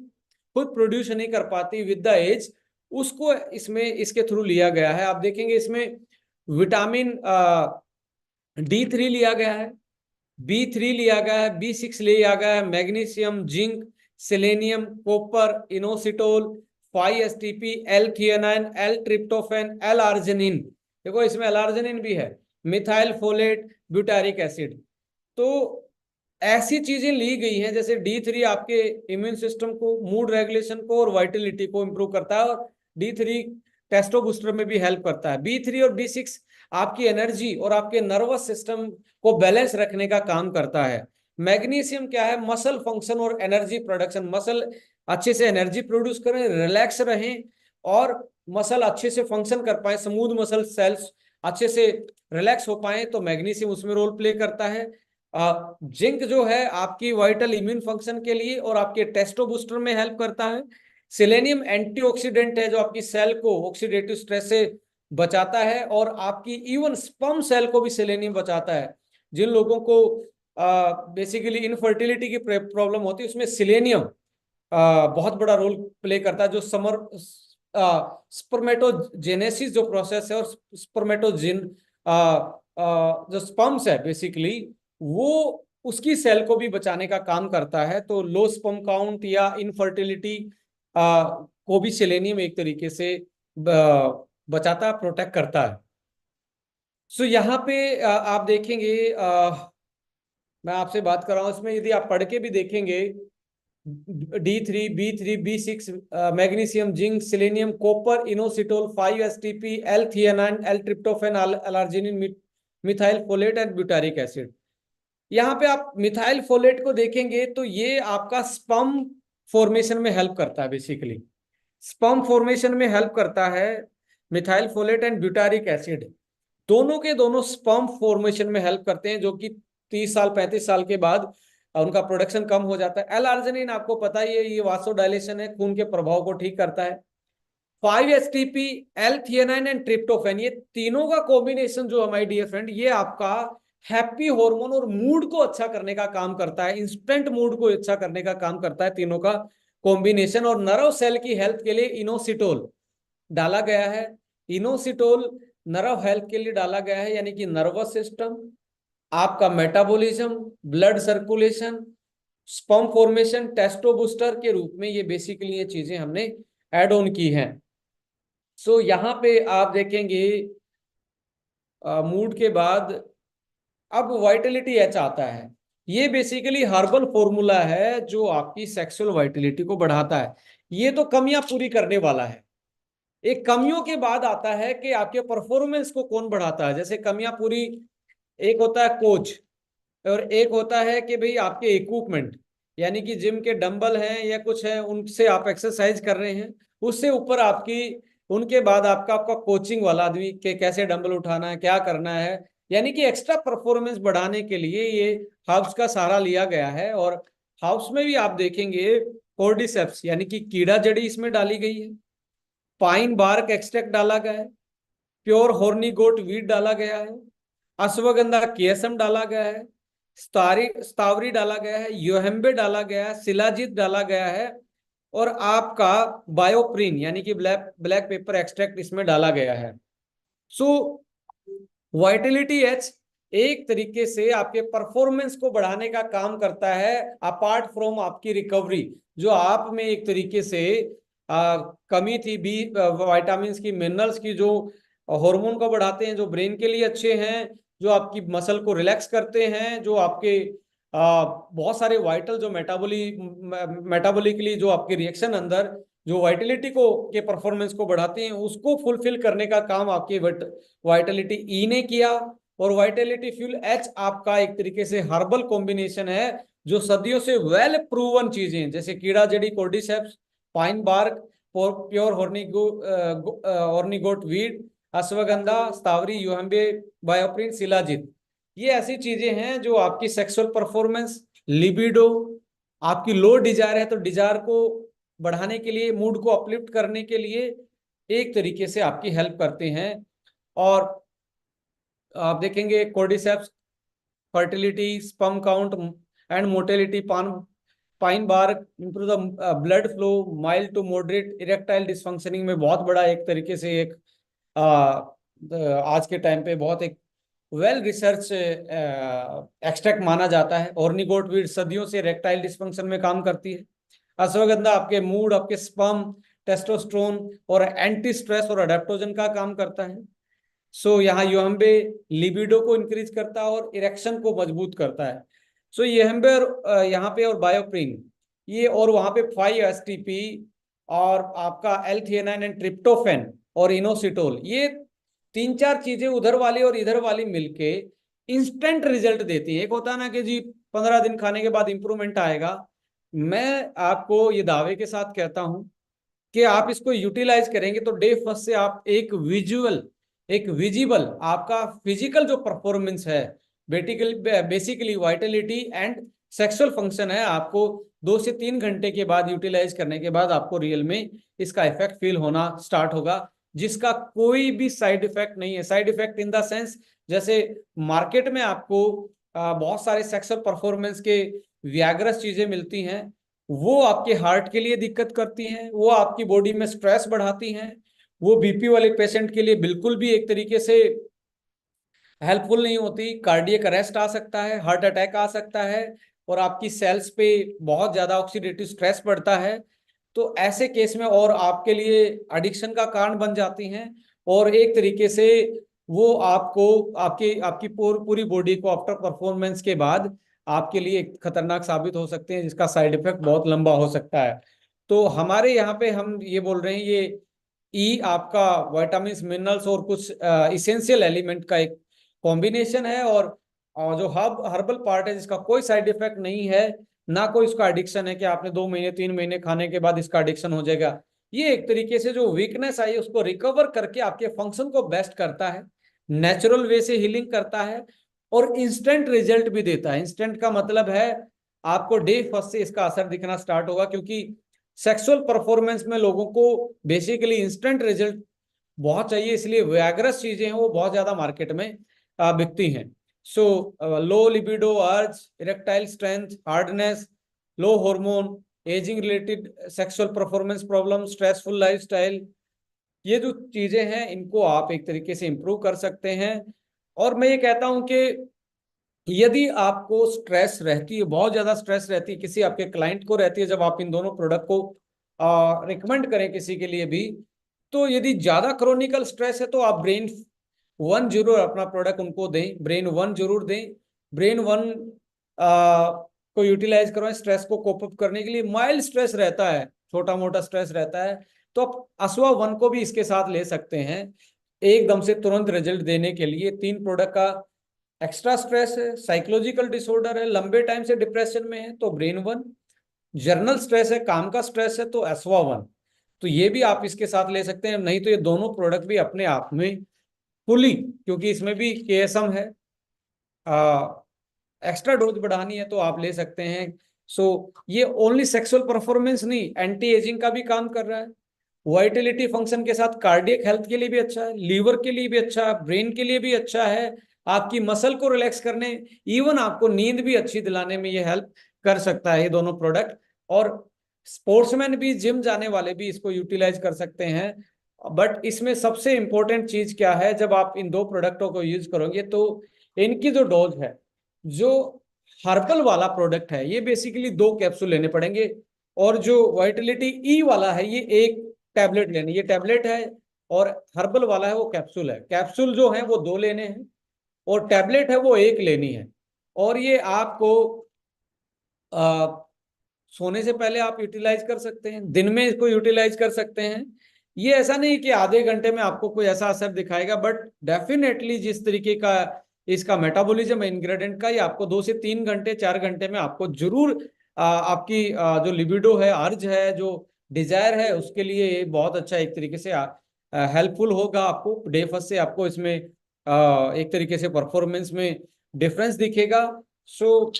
खुद प्रोड्यूस नहीं कर पाती विद द एज, उसको इसमें इसके थ्रू लिया गया है। आप देखेंगे इसमें विटामिन D3 लिया गया है, B3 लिया गया है, B6 लिया गया है, magnesium, zinc, selenium, copper, inositol, 5-HTP, theanine, tryptophan, L-आर्जिनिन, देखो इसमें L-आर्जिनिन भी है, मिथाइल फोलेट, ब्यूटारिक एसिड। तो ऐसी चीजें ली गई हैं, जैसे D3 आपके इम्यून सिस्टम को, मूड रेगुलेशन को और वाइटलिटी को इंप्रूव करता है, और D3 टेस्टो बूस्टर में भी हेल्प करता है। B3 और B6 आपकी एनर्जी और आपके नर्वस सिस्टम को बैलेंस रखने का काम करता है। मैग्नीशियम क्या है? मसल फंक्शन और एनर्जी प्रोडक्शन, मसल अच्छे से एनर्जी प्रोड्यूस करें, रिलैक्स रहें और मसल अच्छे से फंक्शन कर पाए, स्मूथ मसल सेल्स अच्छे से रिलैक्स हो पाए, तो मैग्नीशियम उसमें रोल प्ले करता है। जिंक जो है आपकी वाइटल इम्यून फंक्शन के लिए और आपके टेस्टो बूस्टर में हेल्प करता है। सेलेनियम एंटीऑक्सीडेंट है जो आपकी सेल को ऑक्सीडेटिव स्ट्रेस से बचाता है, और आपकी इवन स्पर्म सेल को भी सेलेनियम बचाता है। जिन लोगों को बेसिकली इनफर्टिलिटी की प्रॉब्लम होती है, उसमें सेलेनियम बहुत बड़ा रोल प्ले करता है, जो स्पर्मेटोजेनेसिस जो प्रोसेस है, और स्पर्मेटोजिन जो स्पर्म्स है बेसिकली, वो उसकी सेल को भी बचाने का काम करता है। तो लो स्पर्म काउंट या इनफर्टिलिटी को भी सेलेनियम एक तरीके से बचाता, प्रोटेक्ट करता है। सो यहाँ पे आप देखेंगे, मैं आपसे बात कर रहा हूँ, इसमें यदि आप पढ़ के भी देखेंगे, D3, B3, B6, magnesium, zinc, selenium, copper, inositol, 5-HTP, theanine, tryptophan, arginine, methyl folate and butyric acid. यहाँ पे आप मिथाइल फोलेट को देखेंगे तो ये आपका स्पर्म फॉर्मेशन में हेल्प करता है, बेसिकली स्पर्म फॉर्मेशन में हेल्प करता है। Methyl folate and butyric acid दोनों के दोनों स्पर्म फॉर्मेशन में हेल्प करते हैं, जो कि 30 साल 35 साल के बाद उनका प्रोडक्शन कम हो जाता है। L-आर्जिनिन आपको पता ही है, ये वासोडायलेशन है, खून के प्रभाव को ठीक करता है। 5-HTP, L-थियानाइन एंड ट्रिप्टोफैन, ये तीनों का कॉम्बिनेशन जो हमारी डियर फ्रेंड, ये आपका हैप्पी हार्मोन और मूड को अच्छा करने का काम करता है, इंस्टेंट मूड को अच्छा करने का काम करता है, तीनों का कॉम्बिनेशन। और नर्व सेल की हेल्थ के लिए इनोसिटोल डाला गया है। इनोसिटोल नर्व हेल्थ के लिए डाला गया है, यानी कि नर्वस सिस्टम, आपका metabolism, blood circulation, sperm formation, Testo booster के रूप में ये बेसिकली ये चीजें हमने ऐड ऑन की हैं। सो यहाँ पे आप देखेंगे मूड के बाद अब वाइटलिटी एच आता है। ये बेसिकली हर्बल फॉर्मूला है जो आपकी सेक्सुअल वाइटलिटी को बढ़ाता है। ये तो कमियां पूरी करने वाला है। एक कमियों के बाद आता है कि आपके परफॉर्मेंस को कौन बढ़ाता है। जैसे कमियां पूरी, एक होता है कोच, और एक होता है कि भाई आपके इक्विपमेंट, यानी कि जिम के डंबल हैं या कुछ है, उनसे आप एक्सरसाइज कर रहे हैं। उससे ऊपर आपकी, उनके बाद आपका आपका कोचिंग वाला आदमी के कैसे डंबल उठाना है, क्या करना है, यानी कि एक्स्ट्रा परफॉर्मेंस बढ़ाने के लिए ये हर्ब्स का सहारा लिया गया है। और हर्ब्स में भी आप देखेंगे कोर्डिसेप्स यानी कि कीड़ा जड़ी इसमें डाली गई है, पाइन बार्क एक्सट्रैक्ट डाला गया है, प्योर हॉर्नी गोट वीट डाला गया है, अश्वगंधा केसम डाला गया है, स्तावरी डाला गया है, योहेम्बे डाला गया है, शिलाजीत डाला गया है, और आपका बायोप्रिन यानी कि ब्लैक ब्लैक पेपर एक्सट्रैक्ट इसमें डाला गया है। सो वाइटलिटी एच एक तरीके से आपके परफॉर्मेंस को बढ़ाने का काम करता है, अपार्ट फ्रॉम आपकी रिकवरी, जो आप में एक तरीके से कमी थी बी विटामिन की, मिनरल्स की, जो हार्मोन को बढ़ाते हैं, जो ब्रेन के लिए अच्छे हैं, जो आपकी मसल को रिलैक्स करते हैं, जो आपके बहुत सारे वाइटल जो मेटाबॉलिकली जो आपके रिएक्शन अंदर जो वाइटलिटी को के परफॉर्मेंस को बढ़ाती हैं, उसको फुलफिल करने का काम आपकी वाइटलिटी ई ने किया। और वाइटलिटी फ्यूल एच आपका एक तरीके से हर्बल कॉम्बिनेशन है, जो सदियों से वेल प्रूवन चीजें जैसे कीड़ा जड़ी cordyceps, pine bark, pure horny goat weed, ashwagandha, shatavari, yohimbe, bioperine, shilajit, ये ऐसी चीजें हैं जो आपकी सेक्सुअल परफॉर्मेंस, लिबिडो, आपकी लो डिजायर है तो डिजायर को बढ़ाने के लिए, मूड को अपलिफ्ट करने के लिए एक तरीके से आपकी हेल्प करते हैं। और आप देखेंगे cordyceps fertility, sperm count and motility, pine bark improve the blood flow, mild to moderate erectile dysfunctioning में बहुत बड़ा एक तरीके से एक आज के टाइम पे बहुत एक वेल रिसर्च एक्सट्रैक्ट माना जाता है। ऑर्निगोट वीड सदियों से इरेक्टाइल डिसफंक्शन में काम करती है। अश्वगंधा आपके मूड, आपके स्पर्म, टेस्टोस्टेरोन और एंटी स्ट्रेस और अडेप्टोजन का काम करता है। सो यहाँ योहम्बे लिबिडो को इंक्रीज करता है और इरेक्शन को मजबूत करता है। सो योहम्बे और यहाँ पे और बायोप्रिन ये, और वहां पे 5-HTP और आपका L-theanine एंड ट्रिप्टोफेन और इनोसिटोल, ये 3-4 चीजें उधर वाली और इधर वाली मिलके इंस्टेंट रिजल्ट देती है। एक होता है ना कि जी 15 दिन खाने के बाद इंप्रूवमेंट आएगा, मैं आपको ये दावे के साथ कहता हूं कि आप इसको यूटिलाइज करेंगे तो डे फर्स्ट से आप एक विजिबल आपका फिजिकल जो परफॉर्मेंस है, basically Vitality and sexual function है, आपको 2 से 3 घंटे के बाद यूटिलाइज करने के बाद आपको रियल में इसका इफेक्ट फील होना स्टार्ट होगा, जिसका कोई भी साइड इफेक्ट नहीं है। Side effect in the sense, जैसे मार्केट में आपको बहुत सारे सेक्सुअल परफॉर्मेंस के व्याग्रस चीजें मिलती हैं, वो आपके हार्ट के लिए दिक्कत करती हैं, वो आपकी बॉडी में स्ट्रेस बढ़ाती हैं, वो बीपी वाले पेशेंट के लिए बिल्कुल भी एक तरीके से हेल्पफुल नहीं होती। कार्डियक अरेस्ट आ सकता है, हार्ट अटैक आ सकता है, और आपकी सेल्स पे बहुत ज्यादा ऑक्सीडेटिव स्ट्रेस पड़ता है। तो ऐसे केस में और आपके लिए एडिक्शन का कारण बन जाती हैं, और एक तरीके से वो आपको आपकी आपकी पूरी बॉडी को आफ्टर परफॉर्मेंस के बाद आपके लिए खतरनाक साबित हो सकते हैं, जिसका साइड इफेक्ट बहुत लंबा हो सकता है। तो हमारे यहाँ पे हम ये बोल रहे हैं, ये ई आपका विटामिन, मिनरल्स और कुछ इसेंशियल एलिमेंट का एक कॉम्बिनेशन है, और जो हर्बल पार्ट है जिसका कोई साइड इफेक्ट नहीं है, ना कोई उसका एडिक्शन है कि आपने 2 महीने 3 महीने खाने के बाद इसका एडिक्शन हो जाएगा। ये एक तरीके से जो वीकनेस आई उसको रिकवर करके आपके फंक्शन को बेस्ट करता है, नेचुरल वे से हीलिंग करता है, और इंस्टेंट रिजल्ट भी देता है। इंस्टेंट का मतलब है आपको डे फर्स्ट से इसका असर दिखना स्टार्ट होगा, क्योंकि सेक्सुअल परफॉर्मेंस में लोगों को बेसिकली इंस्टेंट रिजल्ट बहुत चाहिए, इसलिए वैगरस चीजें हैं वो बहुत ज्यादा मार्केट में बिकती हैं। So low libido, urge, erectile strength, hardness, low hormone, ageing related sexual performance problem, stressful lifestyle, ये जो चीजें हैं इनको आप एक तरीके से इंप्रूव कर सकते हैं। और मैं ये कहता हूं कि यदि आपको स्ट्रेस रहती है, बहुत ज्यादा स्ट्रेस रहती है, किसी आपके क्लाइंट को रहती है, जब आप इन दोनों प्रोडक्ट को रिकमेंड करें किसी के लिए भी, तो यदि ज्यादा क्रोनिकल स्ट्रेस है तो आप ब्रेन वन जरूर अपना प्रोडक्ट उनको दें, ब्रेन वन जरूर दें। ब्रेन वन को यूटिलाइज करो स्ट्रेस को कोप अप करने के लिए। माइल्ड स्ट्रेस रहता है, छोटा मोटा स्ट्रेस रहता है, तो आप असवा वन को भी इसके साथ ले सकते हैं एकदम से तुरंत रिजल्ट देने के लिए। 3 प्रोडक्ट का एक्स्ट्रा स्ट्रेस है, साइकोलॉजिकल डिसऑर्डर है, लंबे टाइम से डिप्रेशन में है तो ब्रेन वन, जर्नल स्ट्रेस है, काम का स्ट्रेस है तो एसवा वन, तो ये भी आप इसके साथ ले सकते हैं। नहीं तो ये दोनों प्रोडक्ट भी अपने आप में फुली, क्योंकि इसमें भी केएसएम है, एक्स्ट्रा डोज बढ़ानी है तो आप ले सकते हैं। सो ये ओनली सेक्सुअल परफॉर्मेंस नहीं, एंटी एजिंग का भी काम कर रहा है, वाइटलिटी फंक्शन के साथ कार्डियक हेल्थ के लिए भी अच्छा है, लीवर के लिए भी अच्छा है, ब्रेन के लिए भी अच्छा है, आपकी मसल को रिलैक्स करने, इवन आपको नींद भी अच्छी दिलाने में ये हेल्प कर सकता है ये दोनों प्रोडक्ट। और स्पोर्ट्समैन भी, जिम जाने वाले भी इसको यूटिलाइज कर सकते हैं। बट इसमें सबसे इंपॉर्टेंट चीज क्या है, जब आप इन 2 प्रोडक्टों को यूज करोगे तो इनकी जो डोज है, जो हर्बल वाला प्रोडक्ट है ये बेसिकली 2 कैप्सूल लेने पड़ेंगे, और जो वाइटलिटी ई वाला है ये 1 टैबलेट लेनी, ये टैबलेट है, और हर्बल वाला है वो कैप्सूल है। कैप्सूल जो है वो 2 लेने हैं, और टैबलेट है वो 1 लेनी है। और ये आपको सोने से पहले आप यूटिलाइज कर सकते हैं, दिन में इसको यूटिलाइज कर सकते हैं। ये ऐसा नहीं कि आधे घंटे में आपको कोई ऐसा असर दिखाएगा, बट डेफिनेटली जिस तरीके का इसका मेटाबॉलिज्म है इंग्रेडिएंट का, ये आपको 2 से 3 घंटे 4 घंटे में आपको जरूर आपकी जो लिबिडो है, अर्ज है, जो डिजायर है, उसके लिए ये बहुत अच्छा एक तरीके से हेल्पफुल होगा आपको। डे फर्स्ट से आपको इसमें एक तरीके से परफॉर्मेंस में डिफरेंस दिखेगा। सो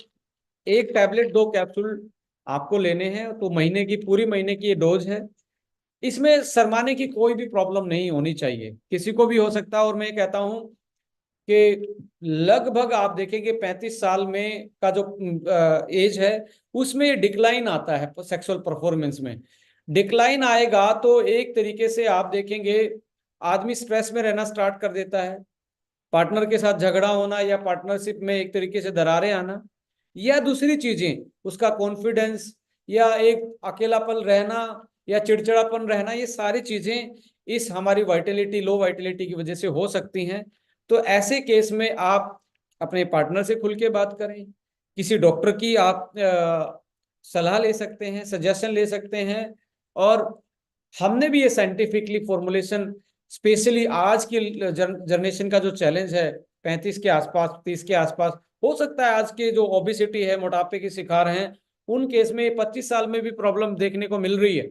एक टैबलेट 2 कैप्सूल आपको लेने हैं, तो महीने की, पूरी महीने की ये डोज है। इसमें शर्माने की कोई भी प्रॉब्लम नहीं होनी चाहिए, किसी को भी हो सकता है। और मैं कहता हूं कि लगभग आप देखेंगे 35 साल में का जो एज है, उसमें डिक्लाइन आता है सेक्सुअल परफॉर्मेंस में। डिक्लाइन आएगा तो एक तरीके से आप देखेंगे आदमी स्ट्रेस में रहना स्टार्ट कर देता है, पार्टनर के साथ झगड़ा होना या पार्टनरशिप में एक तरीके से दरारें आना, या दूसरी चीजें, उसका कॉन्फिडेंस या एक अकेलापन रहना या चिड़चिड़ापन रहना, ये सारी चीजें इस हमारी वाइटलिटी, लो वाइटलिटी की वजह से हो सकती हैं। तो ऐसे केस में आप अपने पार्टनर से खुल के बात करें, किसी डॉक्टर की आप सलाह ले सकते हैं, सजेशन ले सकते हैं। और हमने भी ये साइंटिफिकली फॉर्मुलेशन, स्पेशली आज की जनरेशन का जो चैलेंज है, 35 के आसपास, 30 के आसपास, हो सकता है आज के जो ओबिसिटी है, मोटापे के शिकार हैं, उन केस में 25 साल में भी प्रॉब्लम देखने को मिल रही है।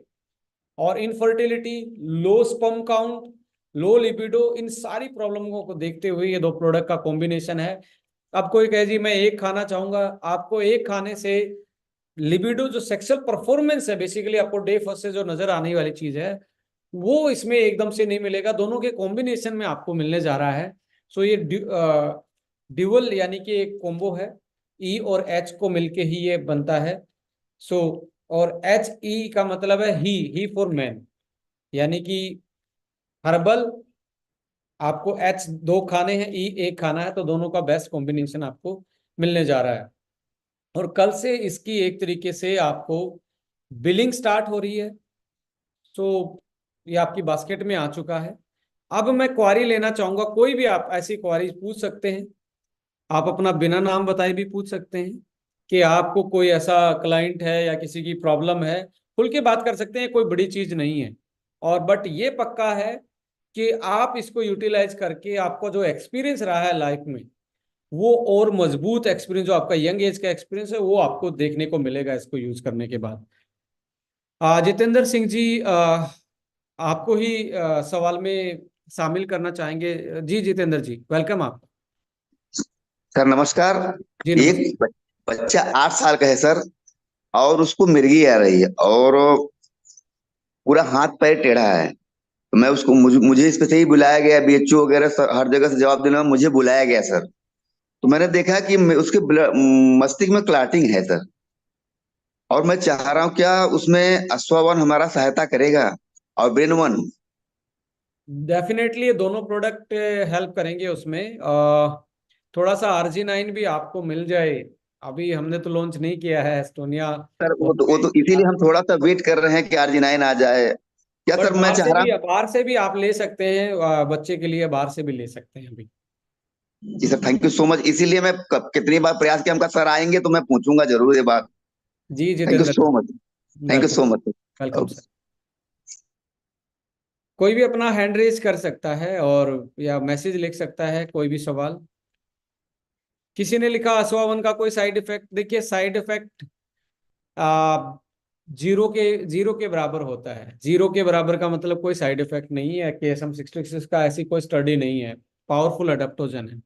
और infertility, low sperm count, low libido, इन सारी प्रॉब्लमों को देखते हुए ये 2 प्रोडक्ट का कॉम्बिनेशन है। अब कोई कहे जी मैं एक खाना चाहूंगा, आपको एक खाने से लिबिडो, जो सेक्सुअल परफॉर्मेंस है, बेसिकली आपको डे फर्स्ट से जो नजर आने वाली चीज है, वो इसमें एकदम से नहीं मिलेगा, दोनों के कॉम्बिनेशन में आपको मिलने जा रहा है। सो ये ड्यूअल यानी कि एक कॉम्बो है, ई और एच को मिलके ही ये बनता है। सो और एच ई का मतलब है ही फॉर मैन, यानी कि हर्बल, आपको एच 2 खाने हैं, ई एक खाना है, तो दोनों का बेस्ट कॉम्बिनेशन आपको मिलने जा रहा है। और कल से इसकी एक तरीके से आपको बिलिंग स्टार्ट हो रही है। सो ये आपकी बास्केट में आ चुका है। अब मैं क्वारी लेना चाहूंगा, कोई भी आप ऐसी क्वारी पूछ सकते हैं, आप अपना बिना नाम बताए भी पूछ सकते हैं कि आपको कोई ऐसा क्लाइंट है या किसी की प्रॉब्लम है, खुल के बात कर सकते हैं, कोई बड़ी चीज नहीं है। और बट ये पक्का है कि आप इसको यूटिलाइज करके आपको जो एक्सपीरियंस रहा है लाइफ में, वो और मजबूत एक्सपीरियंस, जो आपका यंग एज का एक्सपीरियंस है, वो आपको देखने को मिलेगा इसको यूज करने के बाद। जितेंद्र सिंह जी, आपको ही सवाल में शामिल करना चाहेंगे। जी जितेंद्र जी, वेलकम आप। सर नमस्कार। जी नमस्कार। एक बच्चा 8 साल का है सर, और उसको मिर्गी आ रही है और पूरा हाथ पैर टेढ़ा है। तो मैं उसको मुझे इस पे से ही बुलाया गया, बीएचओ वगैरह हर जगह से जवाब देने में मुझे बुलाया गया सर। तो मैंने देखा कि उसके मस्तिष्क में क्लाटिंग है सर, और मैं चाह रहा हूँ क्या उसमें अश्वावन हमारा सहायता करेगा और ब्रेन वन। डेफिनेटली ये दोनों प्रोडक्ट हेल्प करेंगे उसमें। थोड़ा सा आरजी 9 भी आपको मिल जाए, अभी हमने तो लॉन्च नहीं किया है एस्टोनिया। सर वो तो इसीलिए हम थोड़ा सा वेट कर रहे हैं कि RG9 आ जाए। क्या बट सर मैं चाह रहा। बाहर से भी आप ले सकते हैं, बच्चे के लिए बाहर से भी ले सकते हैं अभी। जी sir, thank you so much. इसीलिए मैं कितनी बार प्रयास किया, हमका सर आएंगे तो मैं पूछूंगा जरूर ये बात। जी thank you Jitendra so ji, much. Thank you welcome. So much. Welcome sir. कोई भी अपना हैंड रेज कर सकता है और या मैसेज लिख सकता है, कोई भी सवाल। किसी ने लिखा अश्वावन का कोई साइड इफेक्ट, देखिए साइड इफेक्ट आ, जीरो के बराबर होता है। जीरो के बराबर का मतलब कोई साइड इफेक्ट नहीं है। KSM-66 का ऐसी कोई स्टडी नहीं है, पावरफुल अडेप्टोजन है।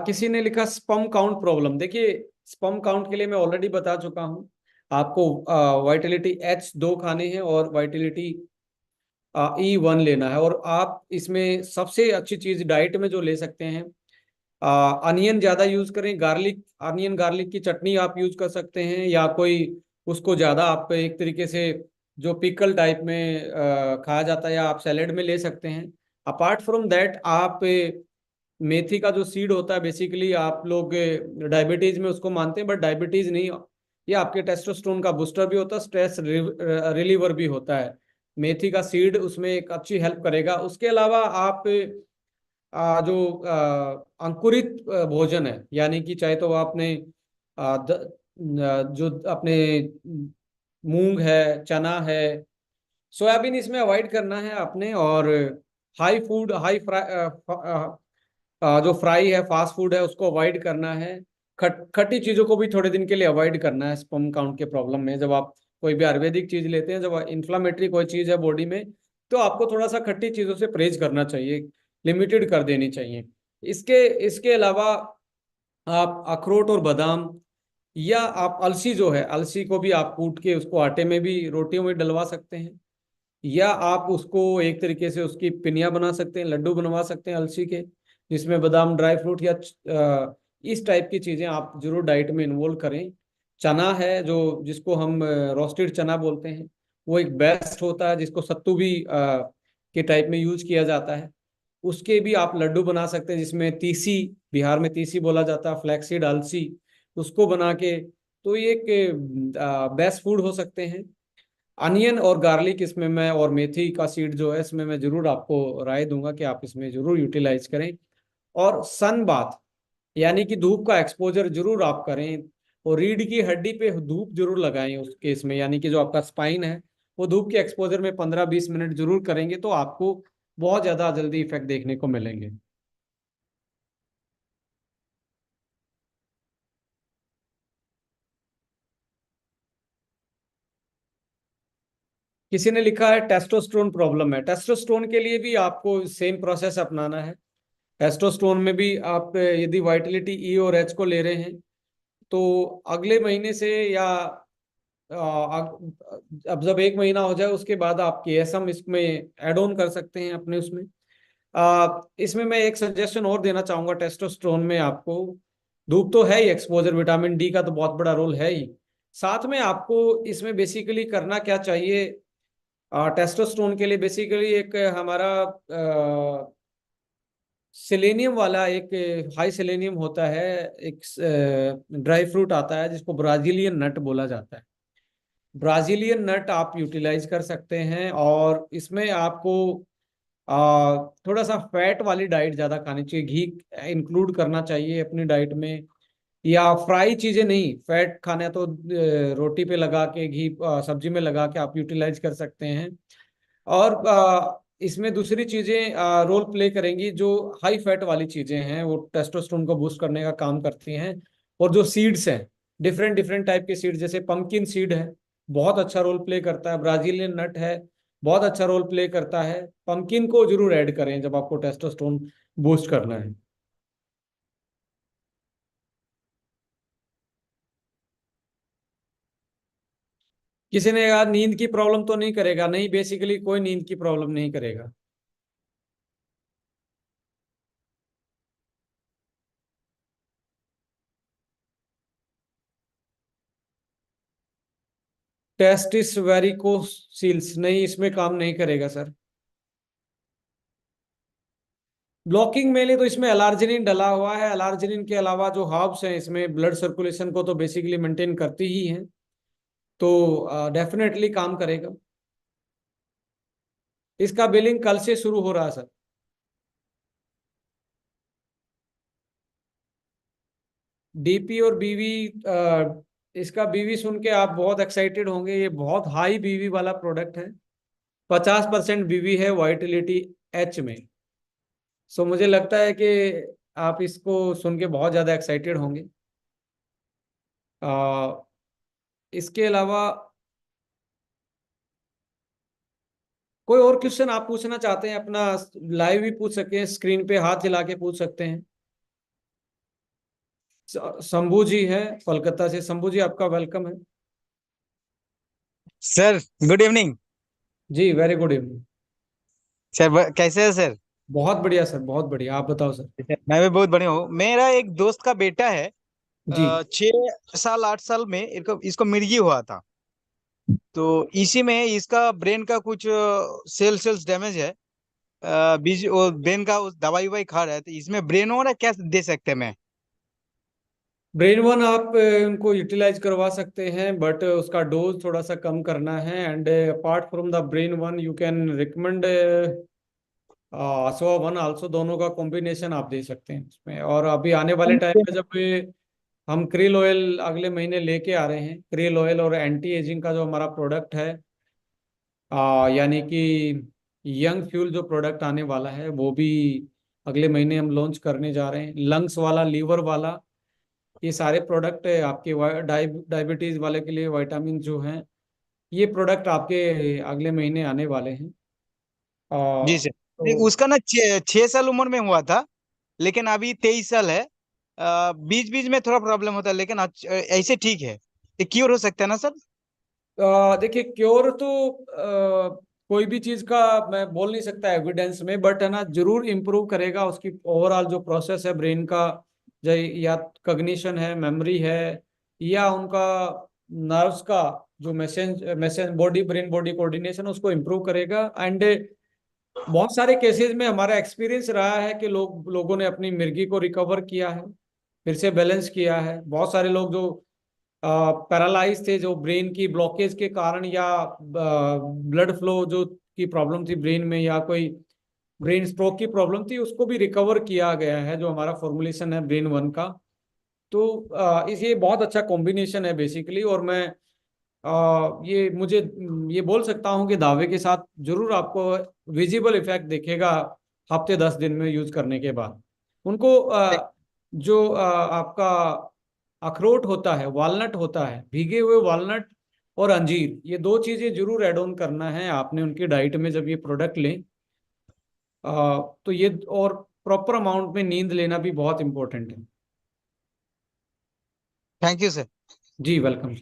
किसी ने लिखा स्पर्म काउंट प्रॉब्लम, देखिए स्पर्म काउंट के लिए मैं ऑलरेडी बता चुका हूँ आपको। वाइटलिटी H 2 खाने हैं और वाइटलिटी E 1 लेना है। और आप इसमें सबसे अच्छी चीज डाइट में जो ले सकते हैं, अनियन ज्यादा यूज करें, गार्लिक, अनियन गार्लिक की चटनी आप यूज कर सकते हैं, या कोई उसको ज्यादा आप एक तरीके से जो पिकल टाइप में खाया जाता है, या आप सैलेड में ले सकते हैं। अपार्ट फ्रॉम दैट आप मेथी का जो सीड होता है, बेसिकली आप लोग डायबिटीज में उसको मानते हैं, बट डायबिटीज नहीं, ये आपके टेस्टोस्टेरोन का बूस्टर भी होता है, स्ट्रेस रिलीवर भी होता है। मेथी का सीड उसमें एक अच्छी हेल्प करेगा। उसके अलावा आप जो अंकुरित भोजन है, यानी कि चाहे तो आपने जो अपने मूंग है, चना है, सोयाबीन इसमें अवॉइड करना है आपने। और हाई फूड, हाई फ्राई, जो फ्राई है, फास्ट फूड है, उसको अवॉइड करना है। खट्टी चीज़ों को भी थोड़े दिन के लिए अवॉइड करना है स्पर्म काउंट के प्रॉब्लम में। जब आप कोई भी आयुर्वेदिक चीज़ लेते हैं, जब इन्फ्लामेटरी कोई चीज़ है बॉडी में, तो आपको थोड़ा सा खट्टी चीज़ों से परहेज करना चाहिए, लिमिटेड कर देनी चाहिए। इसके इसके अलावा आप अखरोट और बादाम, या आप अलसी, जो है अलसी को भी आप कूट के उसको आटे में भी, रोटियों में डलवा सकते हैं, या आप उसको एक तरीके से उसकी पिनिया बना सकते हैं, लड्डू बनवा सकते हैं अलसी के, जिसमें बादाम, ड्राई फ्रूट या इस टाइप की चीजें आप जरूर डाइट में इन्वॉल्व करें। चना है जो, जिसको हम रोस्टेड चना बोलते हैं, वो एक बेस्ट होता है, जिसको सत्तू भी के टाइप में यूज किया जाता है। उसके भी आप लड्डू बना सकते हैं, जिसमें तीसी, बिहार में तीसी बोला जाता है, फ्लैक्सीड, अलसी, उसको बना के, तो ये एक बेस्ट फूड हो सकते हैं। अनियन और गार्लिक इसमें मैं, और मेथी का सीड जो है इसमें मैं जरूर आपको राय दूंगा कि आप इसमें जरूर यूटिलाइज करें। और सन बाथ, यानी कि धूप का एक्सपोजर जरूर आप करें, और रीढ़ की हड्डी पे धूप जरूर लगाएं उस केस में, यानी कि जो आपका स्पाइन है, वो धूप के एक्सपोजर में 15-20 मिनट जरूर करेंगे, तो आपको बहुत ज्यादा जल्दी इफेक्ट देखने को मिलेंगे। किसी ने लिखा है टेस्टोस्टेरोन प्रॉब्लम है। टेस्टोस्टेरोन के लिए भी आपको सेम प्रोसेस अपनाना है। टेस्टोस्टेरोन में भी आप यदि वाइटलिटी ई और एच को ले रहे हैं, तो अगले महीने से, या अब जब 1 महीना हो जाए उसके बाद आप केएसएम इसमें ऐड ऑन कर सकते हैं अपने उसमें। इसमें मैं एक सजेशन और देना चाहूंगा, टेस्टोस्टेरोन में आपको धूप तो है ही, एक्सपोजर, विटामिन डी का तो बहुत बड़ा रोल है ही, साथ में आपको इसमें बेसिकली करना क्या चाहिए। टेस्टोस्टेरोन के लिए बेसिकली एक हमारा सेलेनियम वाला एक हाई सेलेनियम होता है, एक ड्राई फ्रूट आता है जिसको ब्राजीलियन नट बोला जाता है। ब्राजीलियन नट आप यूटिलाइज कर सकते हैं, और इसमें आपको थोड़ा सा फैट वाली डाइट ज़्यादा खानी चाहिए, घी इंक्लूड करना चाहिए अपनी डाइट में, या फ्राई चीज़ें नहीं, फैट खाना है तो रोटी पे लगा के घी, सब्जी में लगा के आप यूटिलाइज कर सकते हैं। और इसमें दूसरी चीजें रोल प्ले करेंगी, जो हाई फैट वाली चीजें हैं, वो टेस्टोस्टेरोन को बूस्ट करने का काम करती हैं। और जो सीड्स हैं, डिफरेंट डिफरेंट टाइप के सीड, जैसे पंपकिन सीड है, बहुत अच्छा रोल प्ले करता है। ब्राजीलियन नट है, बहुत अच्छा रोल प्ले करता है। पंपकिन को जरूर ऐड करें जब आपको टेस्टोस्टेरोन बूस्ट करना है। किसी ने यार नींद की प्रॉब्लम तो नहीं करेगा, नहीं, बेसिकली कोई नींद की प्रॉब्लम नहीं करेगा। टेस्टिस वेरिकोसील्स, नहीं, इसमें काम नहीं करेगा सर। ब्लॉकिंग में लिए तो इसमें अलार्जिनिन डला हुआ है। अलार्जिनिन के अलावा जो हर्ब्स हैं इसमें ब्लड सर्कुलेशन को तो बेसिकली मेंटेन करती ही हैं, तो डेफिनेटली काम करेगा। इसका बिलिंग कल से शुरू हो रहा है सर। डीपी और बीवी, इसका बीवी सुन के आप बहुत एक्साइटेड होंगे, ये बहुत हाई बीवी वाला प्रोडक्ट है। 50% बीवी है वाइटलिटी एच में। सो मुझे लगता है कि आप इसको सुन के बहुत ज़्यादा एक्साइटेड होंगे। अ, इसके अलावा कोई और क्वेश्चन आप पूछना चाहते हैं अपना, लाइव भी पूछ सकते हैं, स्क्रीन पे हाथ हिला के पूछ सकते हैं। शंभू जी है कोलकाता से। शंभू जी, आपका वेलकम है। Sir good evening. जी, वेरी गुड इवनिंग। सर कैसे है सर? बहुत बढ़िया सर, बहुत बढ़िया, आप बताओ सर। मैं भी बहुत बढ़िया हूँ। मेरा एक दोस्त का बेटा है, जी। 6 साल 8 साल में इसको इसको मिर्गी हुआ था। तो इसी में इसका ब्रेन का कुछ सेल्स डैमेज है। बीज वो ब्रेन का उस दवाई ववाई खा रहा है, तो इसमें ब्रेन हो रहा है, क्या दे सकते हैं मैं? ब्रेन वन आप उनको यूटिलाइज करवा सकते हैं, बट उसका डोज थोड़ा सा कम करना है। And apart from the brain one, you can recommend ashwa one also, दोनों का कॉम्बिनेशन आप दे सकते हैं इसमें। और अभी आने वाले टाइम में जब हम क्रिल ऑयल अगले महीने लेके आ रहे हैं, क्रिल ऑयल और एंटी एजिंग का जो हमारा प्रोडक्ट है, यानी कि यंग फ्यूल जो प्रोडक्ट आने वाला है, वो भी अगले महीने हम लॉन्च करने जा रहे हैं। लंग्स वाला, लीवर वाला, ये सारे प्रोडक्ट आपके डायबिटीज वाले के लिए विटामिन जो हैं, ये प्रोडक्ट आपके अगले महीने आने वाले हैं। जी सर। नहीं, तो उसका ना 6 साल उम्र में हुआ था, लेकिन अभी 23 साल है। बीच बीच में थोड़ा प्रॉब्लम होता है, लेकिन ऐसे ठीक है। ये क्योर हो सकता है ना सर? देखिए, क्योर तो कोई भी चीज का मैं बोल नहीं सकता एविडेंस में, बट है ना, जरूर इम्प्रूव करेगा उसकी ओवरऑल जो प्रोसेस है ब्रेन का, या कग्निशन है, मेमोरी है, या उनका नर्व्स का जो message message body brain body coordination, उसको इम्प्रूव करेगा। एंड बहुत सारे केसेस में हमारा एक्सपीरियंस रहा है कि लोगों ने अपनी मिर्गी को रिकवर किया है, फिर से बैलेंस किया है। बहुत सारे लोग जो पैरालाइज थे, जो ब्रेन की ब्लॉकेज के कारण, या ब्लड फ्लो जो की प्रॉब्लम थी ब्रेन में, या कोई ब्रेन स्ट्रोक की प्रॉब्लम थी, उसको भी रिकवर किया गया है जो हमारा फॉर्मुलेशन है ब्रेन वन का। तो इस ये बहुत अच्छा कॉम्बिनेशन है बेसिकली। और मैं ये मुझे ये बोल सकता हूँ कि दावे के साथ जरूर आपको विजिबल इफेक्ट दिखेगा हफ्ते 10 दिन में यूज करने के बाद। उनको जो आपका अखरोट होता है, वॉलनट होता है, भीगे हुए वॉलनट और अंजीर, ये दो चीजें जरूर ऐड ऑन करना है आपने उनकी डाइट में जब ये प्रोडक्ट लें। तो ये, और प्रॉपर अमाउंट में नींद लेना भी बहुत इंपॉर्टेंट है। Thank you sir. जी वेलकम।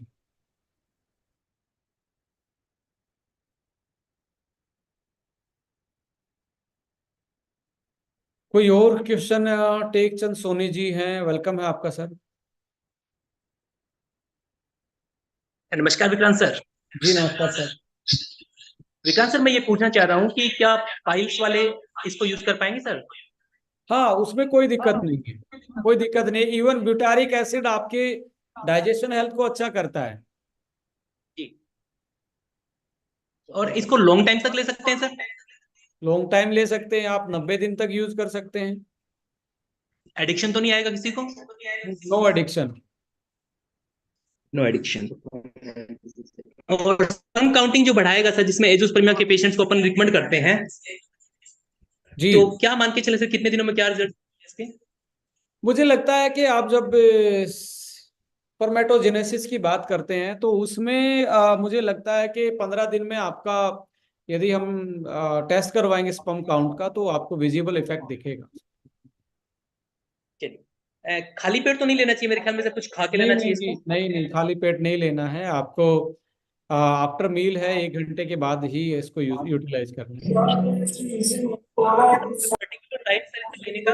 कोई और क्वेश्चन? टेक चंद सोनी जी हैं, वेलकम है आपका सर। नमस्कार विक्रांत सर। जी नमस्कार सर। विक्रांत सर, मैं ये पूछना चाह रहा हूँ कि क्या पाइल्स वाले इसको यूज कर पाएंगे सर? हाँ, उसमें कोई दिक्कत नहीं है, कोई दिक्कत नहीं। इवन ब्यूटारिक एसिड आपके डाइजेशन हेल्थ को अच्छा करता है। जी। और इसको लॉन्ग टाइम तक ले सकते हैं सर? लॉन्ग टाइम ले सकते हैं आप, 90 दिन तक यूज कर सकते हैं। एडिक्शन तो नहीं आएगा किसी को? No addiction. No addiction. और सम काउंटिंग जो बढ़ाएगा सर, जिसमें एजोस्पर्मिया के पेशेंट्स को अपन रिकमेंड करते हैं, जी, तो क्या मान के चले सर, कितने दिनों में क्या रिजल्ट इसके? मुझे लगता है कि आप जब स्पर्मेटोजेनेसिस की बात करते हैं तो उसमें मुझे लगता है कि 15 दिन में आपका, यदि हम टेस्ट करवाएंगे स्पर्म काउंट का, तो आपको विजिबल इफेक्ट दिखेगा। चलिए, खाली पेट तो नहीं लेना चाहिए मेरे ख्याल में सर, कुछ खा के नहीं लेना नहीं चाहिए नहीं इसको? नहीं नहीं, खाली पेट नहीं लेना है आपको। आफ्टर मील है, 1 घंटे के बाद ही इसको यूटिलाइज करना है। पर्टिकुलर टाइम सर इसको लेने का?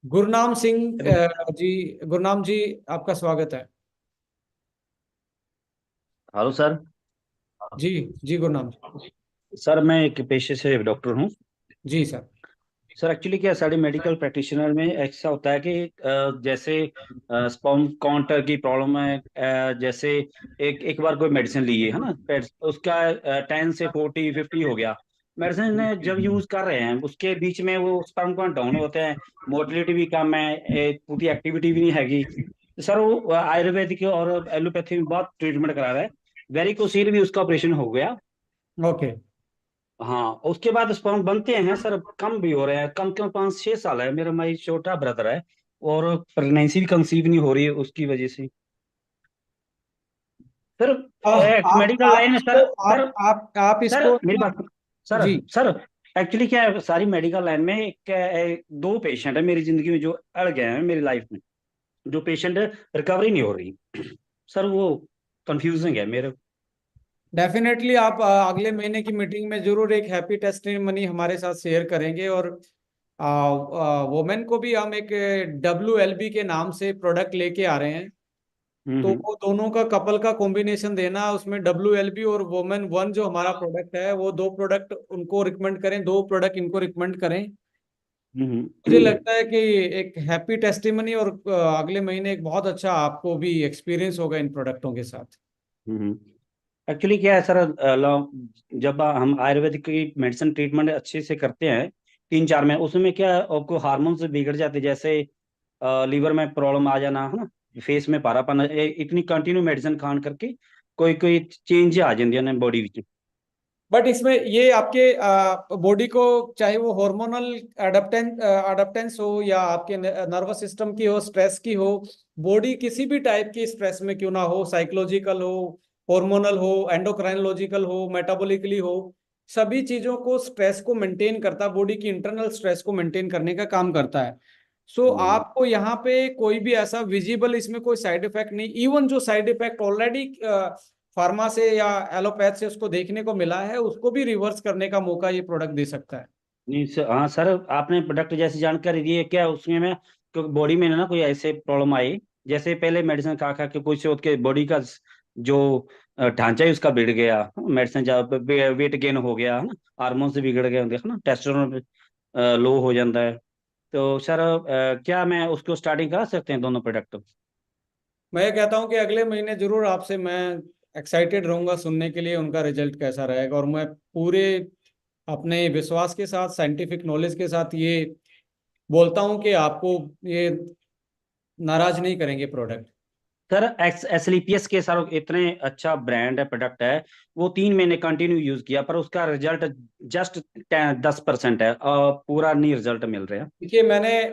गुरनाम सिंह हेलो। जी, गुरनाम जी, आपका स्वागत है। Hello sir. जी, जी गुरनाम जी। सर मैं एक पेशे से डॉक्टर हूँ। जी सर। सर एक्चुअली क्या सारे मेडिकल प्रैक्टिशनर में ऐसा होता है कि जैसे स्पर्म काउंट की प्रॉब्लम है, जैसे एक एक बार कोई मेडिसिन ली है ना, उसका 10 से 40 50 हो गया। मेडिसिन जब यूज कर रहे हैं उसके बीच में वो स्पर्म काउंट डाउन होते हैं, मोटिलिटी भी कम है, पूरी एक्टिविटी भी नहीं हैगी। तो सर वो आयुर्वेदिक और एलोपैथी में बहुत ट्रीटमेंट करा रहा है। वेरिकोसील भी उसका ऑपरेशन हो गया। ओके। हाँ, उसके बाद स्पर्म बनते हैं सर, कम भी हो रहे हैं, कम कम 5 6 साल है। मेरा माई छोटा ब्रदर है और प्रेगनेंसी भी कंसीव नहीं हो रही है उसकी वजह से। सर एक मेडिकल आप लाइन है इसको सर। सर आप सर इसको। मेरी बात। सर जी। सर एक्चुअली क्या है, सारी मेडिकल लाइन में दो पेशेंट है मेरी जिंदगी में जो अड़ गए हैं मेरी लाइफ में, जो पेशेंट रिकवरी नहीं हो रही। सर वो कंफ्यूजिंग है मेरे। डेफिनेटली आप अगले महीने की मीटिंग में जरूर एक हैप्पी टेस्टिमनी हमारे साथ शेयर करेंगे। और वुमेन को भी हम एक WLB के नाम से प्रोडक्ट लेके आ रहे हैं। तो हम्म वो दोनों का कपल का कॉम्बिनेशन देना, उसमें WLB और वुमेन वन जो हमारा प्रोडक्ट है, वो दो प्रोडक्ट उनको रिकमेंड करें, दो प्रोडक्ट इनको रिकमेंड करें। मुझे हम्म लगता है कि एक हैप्पी टेस्टिमनी, और अगले महीने एक बहुत अच्छा आपको भी एक्सपीरियंस होगा इन प्रोडक्टों के साथ। हम्म। एक्चुअली क्या है सर, जब हम आयुर्वेदिक की मेडिसिन ट्रीटमेंट अच्छे से करते हैं 3-4 में, उसमें क्या है, आपको हार्मोन्स बिगड़ जाते हैं, जैसे लीवर में प्रॉब्लम आ जाना, है ना, फेस में पारापन, इतनी कंटिन्यू मेडिसिन खान करके कोई कोई चेंज आ जाती है बॉडी ਵਿੱਚ। बट इसमें ये आपके बॉडी को, चाहे वो हार्मोनल अडेप्टेंस हो या आपके नर्वस सिस्टम की हो, स्ट्रेस की हो, बॉडी किसी भी टाइप की स्ट्रेस में क्यों ना हो, साइकोलॉजिकल हो, हार्मोनल हो, एंडोक्राइनोलॉजिकल हो, मेटाबॉलिकली हो, सभी चीजों को, स्ट्रेस को मेंटेन करता, बॉडी की इंटरनल स्ट्रेस को मेंटेन करने का काम करता है। सो आपको यहाँ पे कोई भी ऐसा विजिबल इसमें कोई साइड इफेक्ट नहीं, इवन जो साइड इफेक्ट ऑलरेडी फार्मा से या एलोपैथ से उसको देखने को मिला है, उसको भी रिवर्स करने का मौका ये प्रोडक्ट दे सकता है। नहीं सर, हाँ सर, आपने प्रोडक्ट जैसी जानकारी दी है, क्या उसमें मैं, क्योंकि बॉडी में ना कोई ऐसे प्रॉब्लम आई, जैसे पहले मेडिसिन खा खा के कुछ उसके बॉडी का जो ढांचा है उसका बिगड़ गया, मेडिसिन जब वेट गेन हो गया, है ना, हार्मोन से बिगड़ गया, देखो ना, टेस्टोस्टेरोन लो हो जाता है। तो सर क्या मैं उसको स्टार्टिंग करा सकते हैं दोनों प्रोडक्ट? मैं कहता हूँ कि अगले महीने जरूर आपसे मैं एक्साइटेड रहूंगा सुनने के लिए उनका रिजल्ट कैसा रहेगा, और मैं पूरे अपने विश्वास के साथ, साइंटिफिक नॉलेज के साथ ये बोलता हूँ कि आपको ये नाराज नहीं करेंगे प्रोडक्ट। सर एसलीपीएस के सर इतने अच्छा ब्रांड है, प्रोडक्ट है, वो 3 महीने कंटिन्यू यूज किया, पर उसका रिजल्ट जस्ट 10% है, पूरा नहीं रिजल्ट मिल रहा है। देखिए, मैंने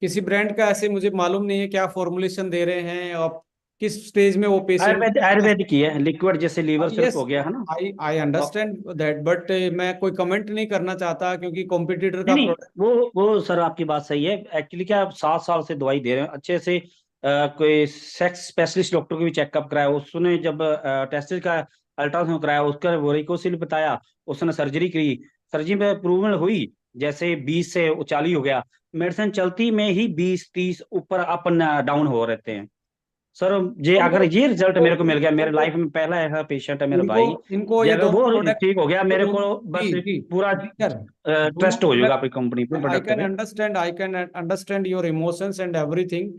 किसी ब्रांड का ऐसे मुझे मालूम नहीं है क्या फॉर्मुलेशन दे रहे हैं और किस स्टेज में वो पेशेंट। आयुर्वेदिक की है, लिक्विड, जैसे लीवर सिरप यस, हो गया, है ना। आई अंडरस्टैंड दैट, बट मैं कोई कमेंट नहीं करना चाहता क्योंकि कॉम्पिटिटर नहीं का नहीं, प्रोडक्ट। वो सर आपकी बात सही है। एक्चुअली क्या, आप 7 साल से दवाई दे रहे हैं अच्छे से, कोई सेक्स स्पेशलिस्ट डॉक्टर को भी चेकअप कराया, उसने जब टेस्ट का अल्ट्रासाउंड कराया, उसका वेरिकोसिल बताया, उसने सर्जरी की, सर्जरी में अप्रूवल हुई, जैसे 20 से 40 हो गया, मेडिसिन चलती में ही 20-30 ऊपर अप डाउन हो रहते हैं। सर ये अगर ये रिजल्ट मेरे को मिल गया, मेरे लाइफ में पहला ऐसा पेशेंट है मेरा इनको भाई, इनको ये ये अगर दोनों वो प्रोडक्ट, ठीक हो गया, वो मेरे दोनों, को बस जी जी, पूरा सर, दोनों ट्रस्ट हो जाएगा प्रोडक्ट, अपनी कंपनी पे, I product can pay. Understand, I can understand your emotions and everything.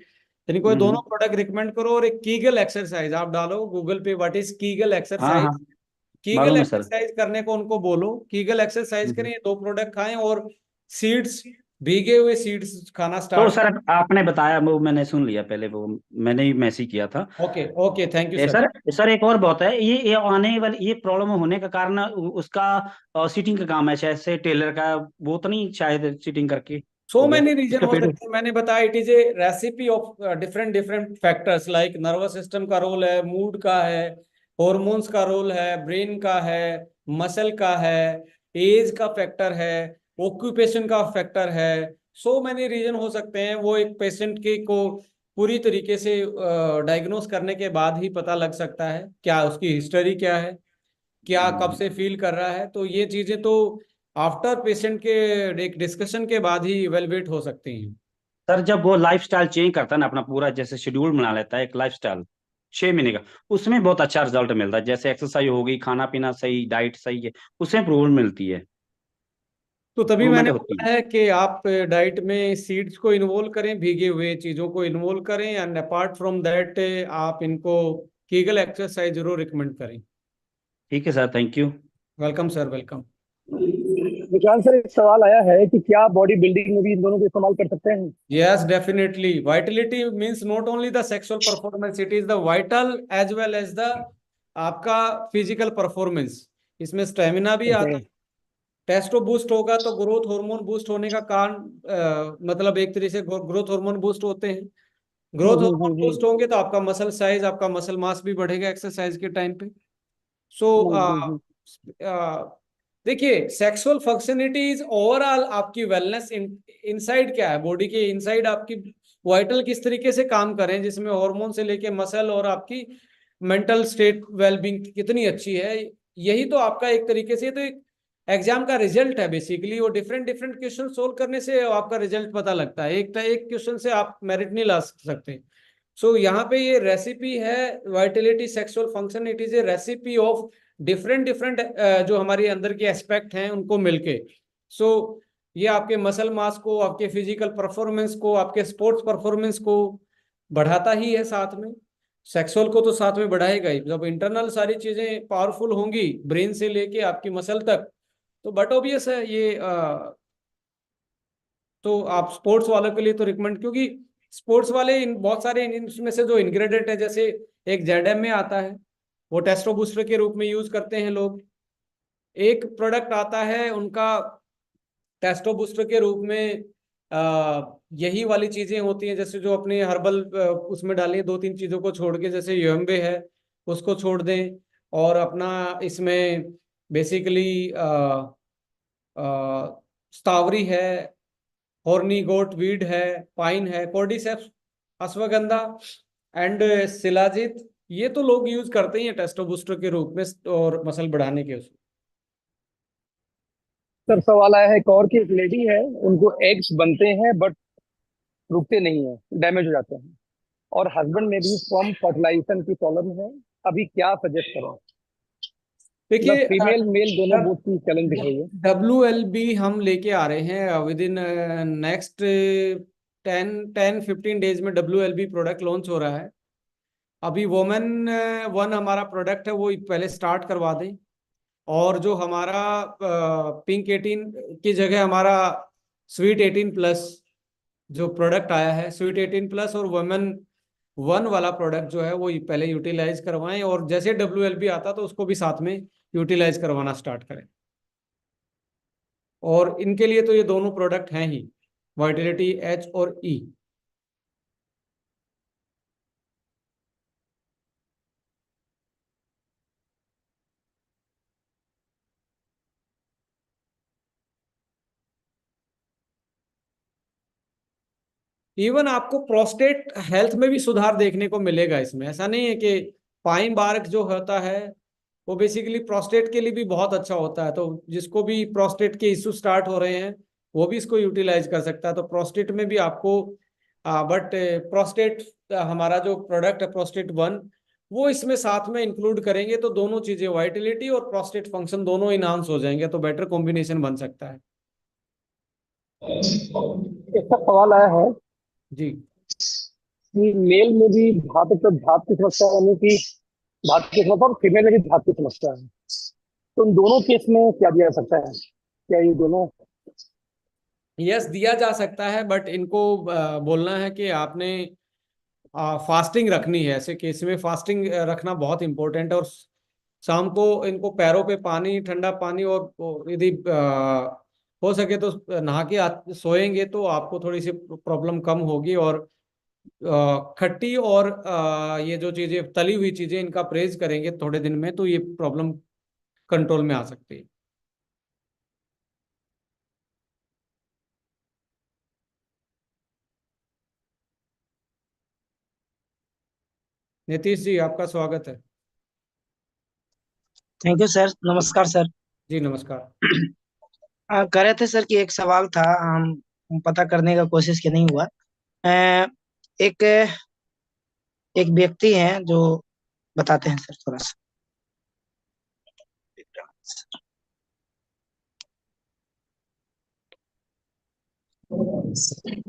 इनको ये हम्म। दोनों प्रोडक्ट रिकमेंड करो, और एक कीगल एक्सरसाइज आप डालो गूगल पे, व्हाट इज कीगल हाँ हाँ, एक्सरसाइज। कीगल मालूम है सर। एक्सरसाइज करने को उनको बोलो, कीगल एक्सरसाइज हम्म। करें, ये दो प्रोडक्ट खाएं, और सीड्स, भीगे हुए सीड्स खाना तो स्टार्ट सर करें। आपने बताया, वो मैंने सुन लिया पहले, वो मैंने ही मैसेज किया था। Okay okay, thank you sir. Sir sir एक और बात है, ये आने वाली ये प्रॉब्लम होने का कारण उसका सीटिंग का काम है, जैसे टेलर का, वो तो नहीं शायद सीटिंग करके सो हो गया मेनी रीजन उसका हो पेट। सकते हैं, मैंने बताया it is a recipe of different different factors, like nervous system का रोल है, मूड का है, हॉर्मोन्स का रोल है, ब्रेन का है, मसल का है, एज का फैक्टर है, ऑक्यूपेशन का फैक्टर है। सो मेनी रीजन हो सकते हैं, वो एक पेशेंट के को पूरी तरीके से डायग्नोस करने के बाद ही पता लग सकता है, क्या उसकी हिस्ट्री क्या है, क्या कब से फील कर रहा है। तो ये चीजें तो आफ्टर पेशेंट के एक डिस्कशन के बाद ही इवेलुएट हो सकती हैं। सर जब वो लाइफ स्टाइल चेंज करता है ना, अपना पूरा जैसे शेड्यूल बना लेता है, एक लाइफ स्टाइल 6 महीने का, उसमें बहुत अच्छा रिजल्ट मिलता है, जैसे एक्सरसाइज हो गई, खाना पीना सही, डाइट सही है, उसमें इम्प्रूवमेंट मिलती है, तो तभी इम्प्रूवमेंट मैंने होती है। बोला है कि आप डाइट में सीड्स को इन्वॉल्व करें, भीगे हुए चीजों को इन्वॉल्व करें, एंड अपार्ट फ्रॉम दैट आप इनको कीगल एक्सरसाइज जरूर रिकमेंड करें। ठीक है sir, thank you. Welcome sir, welcome. Vikrant sir, एक सवाल आया है कि क्या बॉडी बिल्डिंग में भी इन दोनों को इस्तेमाल कर सकते हैं? Yes, definitely. Vitality means not only the sexual performance, it is the vital as well as the आपका फिजिकल परफॉर्मेंस। इसमें स्टेमिना भी ओके। आता है, टेस्टो बूस्ट होगा तो ग्रोथ हार्मोन बूस्ट होने का कारण, मतलब एक तरीके से ग्रोथ हार्मोन बूस्ट होते हैं। ग्रोथ हार्मोन बूस्ट होंगे तो आपका मसल साइज, आपका मसल मास भी बढ़ेगा एक्सरसाइज के टाइम पे। सो देखिए, सेक्सुअल फंक्शनिटी इज ओवरऑल आपकी वेलनेस इनसाइड क्या है, बॉडी के इनसाइड आपकी वाइटल किस तरीके से काम करें, जिसमें हार्मोन से लेके मसल और आपकी मेंटल स्टेट वेलबींग कितनी अच्छी है। यही तो आपका एक तरीके से तो एक एग्जाम का रिजल्ट है बेसिकली। वो डिफरेंट डिफरेंट क्वेश्चन सोल्व करने से आपका रिजल्ट पता लगता है, एक क्वेश्चन से आप मेरिट नहीं ला सकते। सो यहाँ पे ये रेसिपी है Vitality sexual function, it is a recipe of different different जो हमारे अंदर के एस्पेक्ट हैं उनको मिलके। सो ये आपके मसल मास को, आपके फिजिकल परफॉर्मेंस को, आपके स्पोर्ट्स परफॉर्मेंस को बढ़ाता ही है साथ में। सेक्सुअल को तो साथ में बढ़ाएगा ही। जब इंटरनल सारी चीजें पावरफुल होंगी, ब्रेन से लेके आपकी मसल तक, तो बट ऑब्वियस है ये तो आप स्पोर्ट्स वालों के लिए तो रिकमेंड, क्योंकि स्पोर्ट्स वाले इन बहुत सारे इसमें से जो इंग्रेडिएंट है, जैसे एक जेडएम में आता है, वो टेस्टो बूस्टर के रूप में यूज करते हैं लोग। एक प्रोडक्ट आता है उनका टेस्टो बूस्टर के रूप में, यही वाली चीजें होती हैं, जैसे जो अपने हर्बल उसमें डालें, दो तीन चीजों को छोड़ के, जैसे योम्बे है उसको छोड़ दें, और अपना इसमें बेसिकली स्टावरी है, हॉर्नी गोट वीड है, पाइन है, कोर्डिसेप्स, अश्वगंधा एंड शिलाजीत, ये तो लोग यूज करते ही हैं टेस्टो बूस्टर के रूप में और मसल बढ़ाने के उसमें। सर सवाल आया है एक और कि एक लेडी है, उनको एग्स बनते हैं बट रुकते नहीं है, डैमेज हो जाते हैं, और हस्बैंड में भी स्पर्म फर्टिलाइजेशन की प्रॉब्लम है। अभी क्या सजेस्ट करें? मतलब देखिए, फीमेल मेल दोनों बोथ की चैलेंज दिख रही है। WLB हम लेके आ रहे हैं विद इन नेक्स्ट 10-15 डेज में WLB प्रोडक्ट लॉन्च हो रहा है। अभी वोमेन वन हमारा प्रोडक्ट है, वो पहले स्टार्ट करवा दें। और जो हमारा पिंक 18 की जगह हमारा स्वीट 18+ जो प्रोडक्ट आया है, स्वीट 18+ और वुमेन वन वाला प्रोडक्ट जो है वो पहले यूटिलाइज करवाएं, और जैसे WLB आता तो उसको भी साथ में यूटिलाइज करवाना स्टार्ट करें। और इनके लिए तो ये दोनों प्रोडक्ट हैं ही, वाइटलिटी H और E। इवन आपको प्रोस्टेट हेल्थ में भी सुधार देखने को मिलेगा इसमें। ऐसा नहीं है कि पाइन बार्क जो होता है वो बेसिकली प्रोस्टेट के लिए भी बहुत अच्छा होता है, तो जिसको भी प्रोस्टेट के इश्यू स्टार्ट हो रहे हैं वो भी इसको यूटिलाइज कर सकता है। तो प्रोस्टेट में भी आपको बट प्रोस्टेट हमारा जो प्रोडक्ट है प्रोस्टेट वन, वो इसमें साथ में इंक्लूड करेंगे तो दोनों चीजें, वाइटिलिटी और प्रोस्टेट फंक्शन दोनों इनहांस हो जाएंगे, तो बेटर कॉम्बिनेशन बन सकता है। इसका सवाल आया है जी। कि मेल में भी धात की समस्या, यानी कि धात की समस्या, और फीमेल में भी धात की समस्या है, तो इन दोनों केस में क्या दिया जा सकता है? क्या ये दोनों? यस, दिया जा सकता है, बट इनको बोलना है कि आपने फास्टिंग रखनी है। ऐसे केस में फास्टिंग रखना बहुत इंपॉर्टेंट है। और शाम को इनको पैरों पे पानी, ठंडा पानी, और यदि हो सके तो नहा के सोएंगे तो आपको थोड़ी सी प्रॉब्लम कम होगी। और खट्टी और ये जो चीजें, तली हुई चीजें, इनका परहेज करेंगे थोड़े दिन में तो ये प्रॉब्लम कंट्रोल में आ सकती है। नीतीश जी, आपका स्वागत है। Thank you sir. नमस्कार सर। जी नमस्कार। कह रहे थे सर कि एक सवाल था, हम पता करने का कोशिश की नहीं हुआ। अ, एक एक व्यक्ति हैं जो बताते हैं सर थोड़ा सा।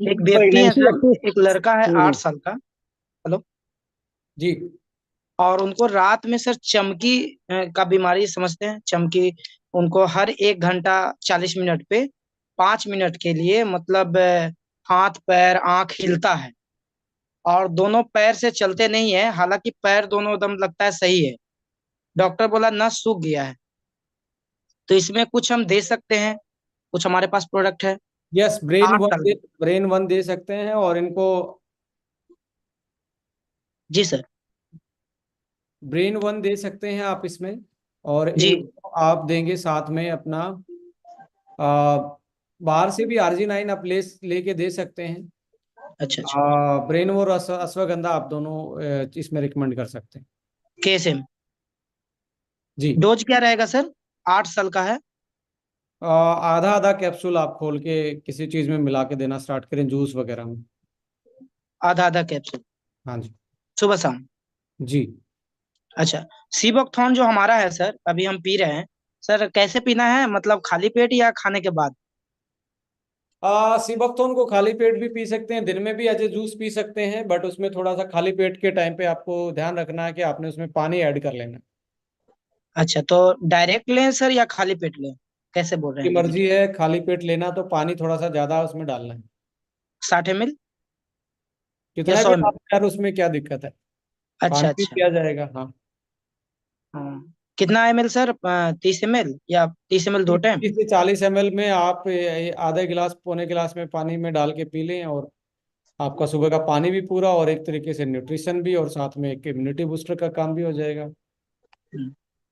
एक व्यक्ति है प्रेगनेंसी सर, एक्टिव। एक लड़का है 8 साल का। हेलो। जी। और उनको रात में सर चमकी का बीमारी समझते हैं, चमकी। उनको हर 1 घंटा 40 मिनट पे 5 मिनट के लिए मतलब हाथ पैर आंख हिलता है, और दोनों पैर से चलते नहीं है, हालांकि पैर दोनों एकदम लगता है सही है। डॉक्टर बोला नस सूख गया है। तो इसमें कुछ हम दे सकते हैं, कुछ हमारे पास प्रोडक्ट है। यस, 8 साल का। ब्रेन वन दे सकते हैं, और इनको जी सर। ब्रेन वन दे सकते हैं आप इसमें। और जी। इनको आप देंगे साथ में अपना आ, बाहर से भी RG9 आप लेके दे सकते हैं। अच्छा अच्छा। ब्रेन और अश्वगंधा आप दोनों इसमें रिकमेंड कर सकते हैं। KSM। जी। डोज क्या रहेगा सर? 8 साल का है। आधा आधा कैप्सूल आप खोल के किसी चीज में मिला के देना स्टार्ट करें, जूस वगैरह में। आधा आधा कैप्सूल हाँ जी। सुबह शाम। जी। अच्छा। सीबोक्थॉन जो हमारा है सर, अभी हम पी रहे हैं। सर कैसे पीना है, मतलब खाली पेट या खाने के बाद? सिबकथोन को खाली पेट भी पी सकते हैं, दिन में भी एज ए जूस पी सकते हैं, बट उसमें थोड़ा सा खाली पेट के टाइम पे आपको ध्यान रखना है कि आपने उसमें पानी ऐड कर लेना। अच्छा, तो डायरेक्ट लें सर या खाली पेट लें, कैसे बोल रहे की हैं अभी? मर्जी है, खाली पेट लेना तो पानी थोड़ा सा ज्यादा उसमें डालना है। 60 ml या कितना भी 100 ml? डालो यार, उसमें क्या दिक्कत है, अच्छा पानी भी अच्छा। पिया जाएगा। हाँ, हाँ, कितना ml सर? 30 ml या 30 ml 2 टाइम? 30 से 40 ml में आप आधे गिलास पौने गिलास में पानी में डाल के पी लें, और आपका सुबह का पानी भी पूरा, और एक तरीके से न्यूट्रिशन भी, और साथ में एक इम्यूनिटी बूस्टर का काम भी हो जाएगा।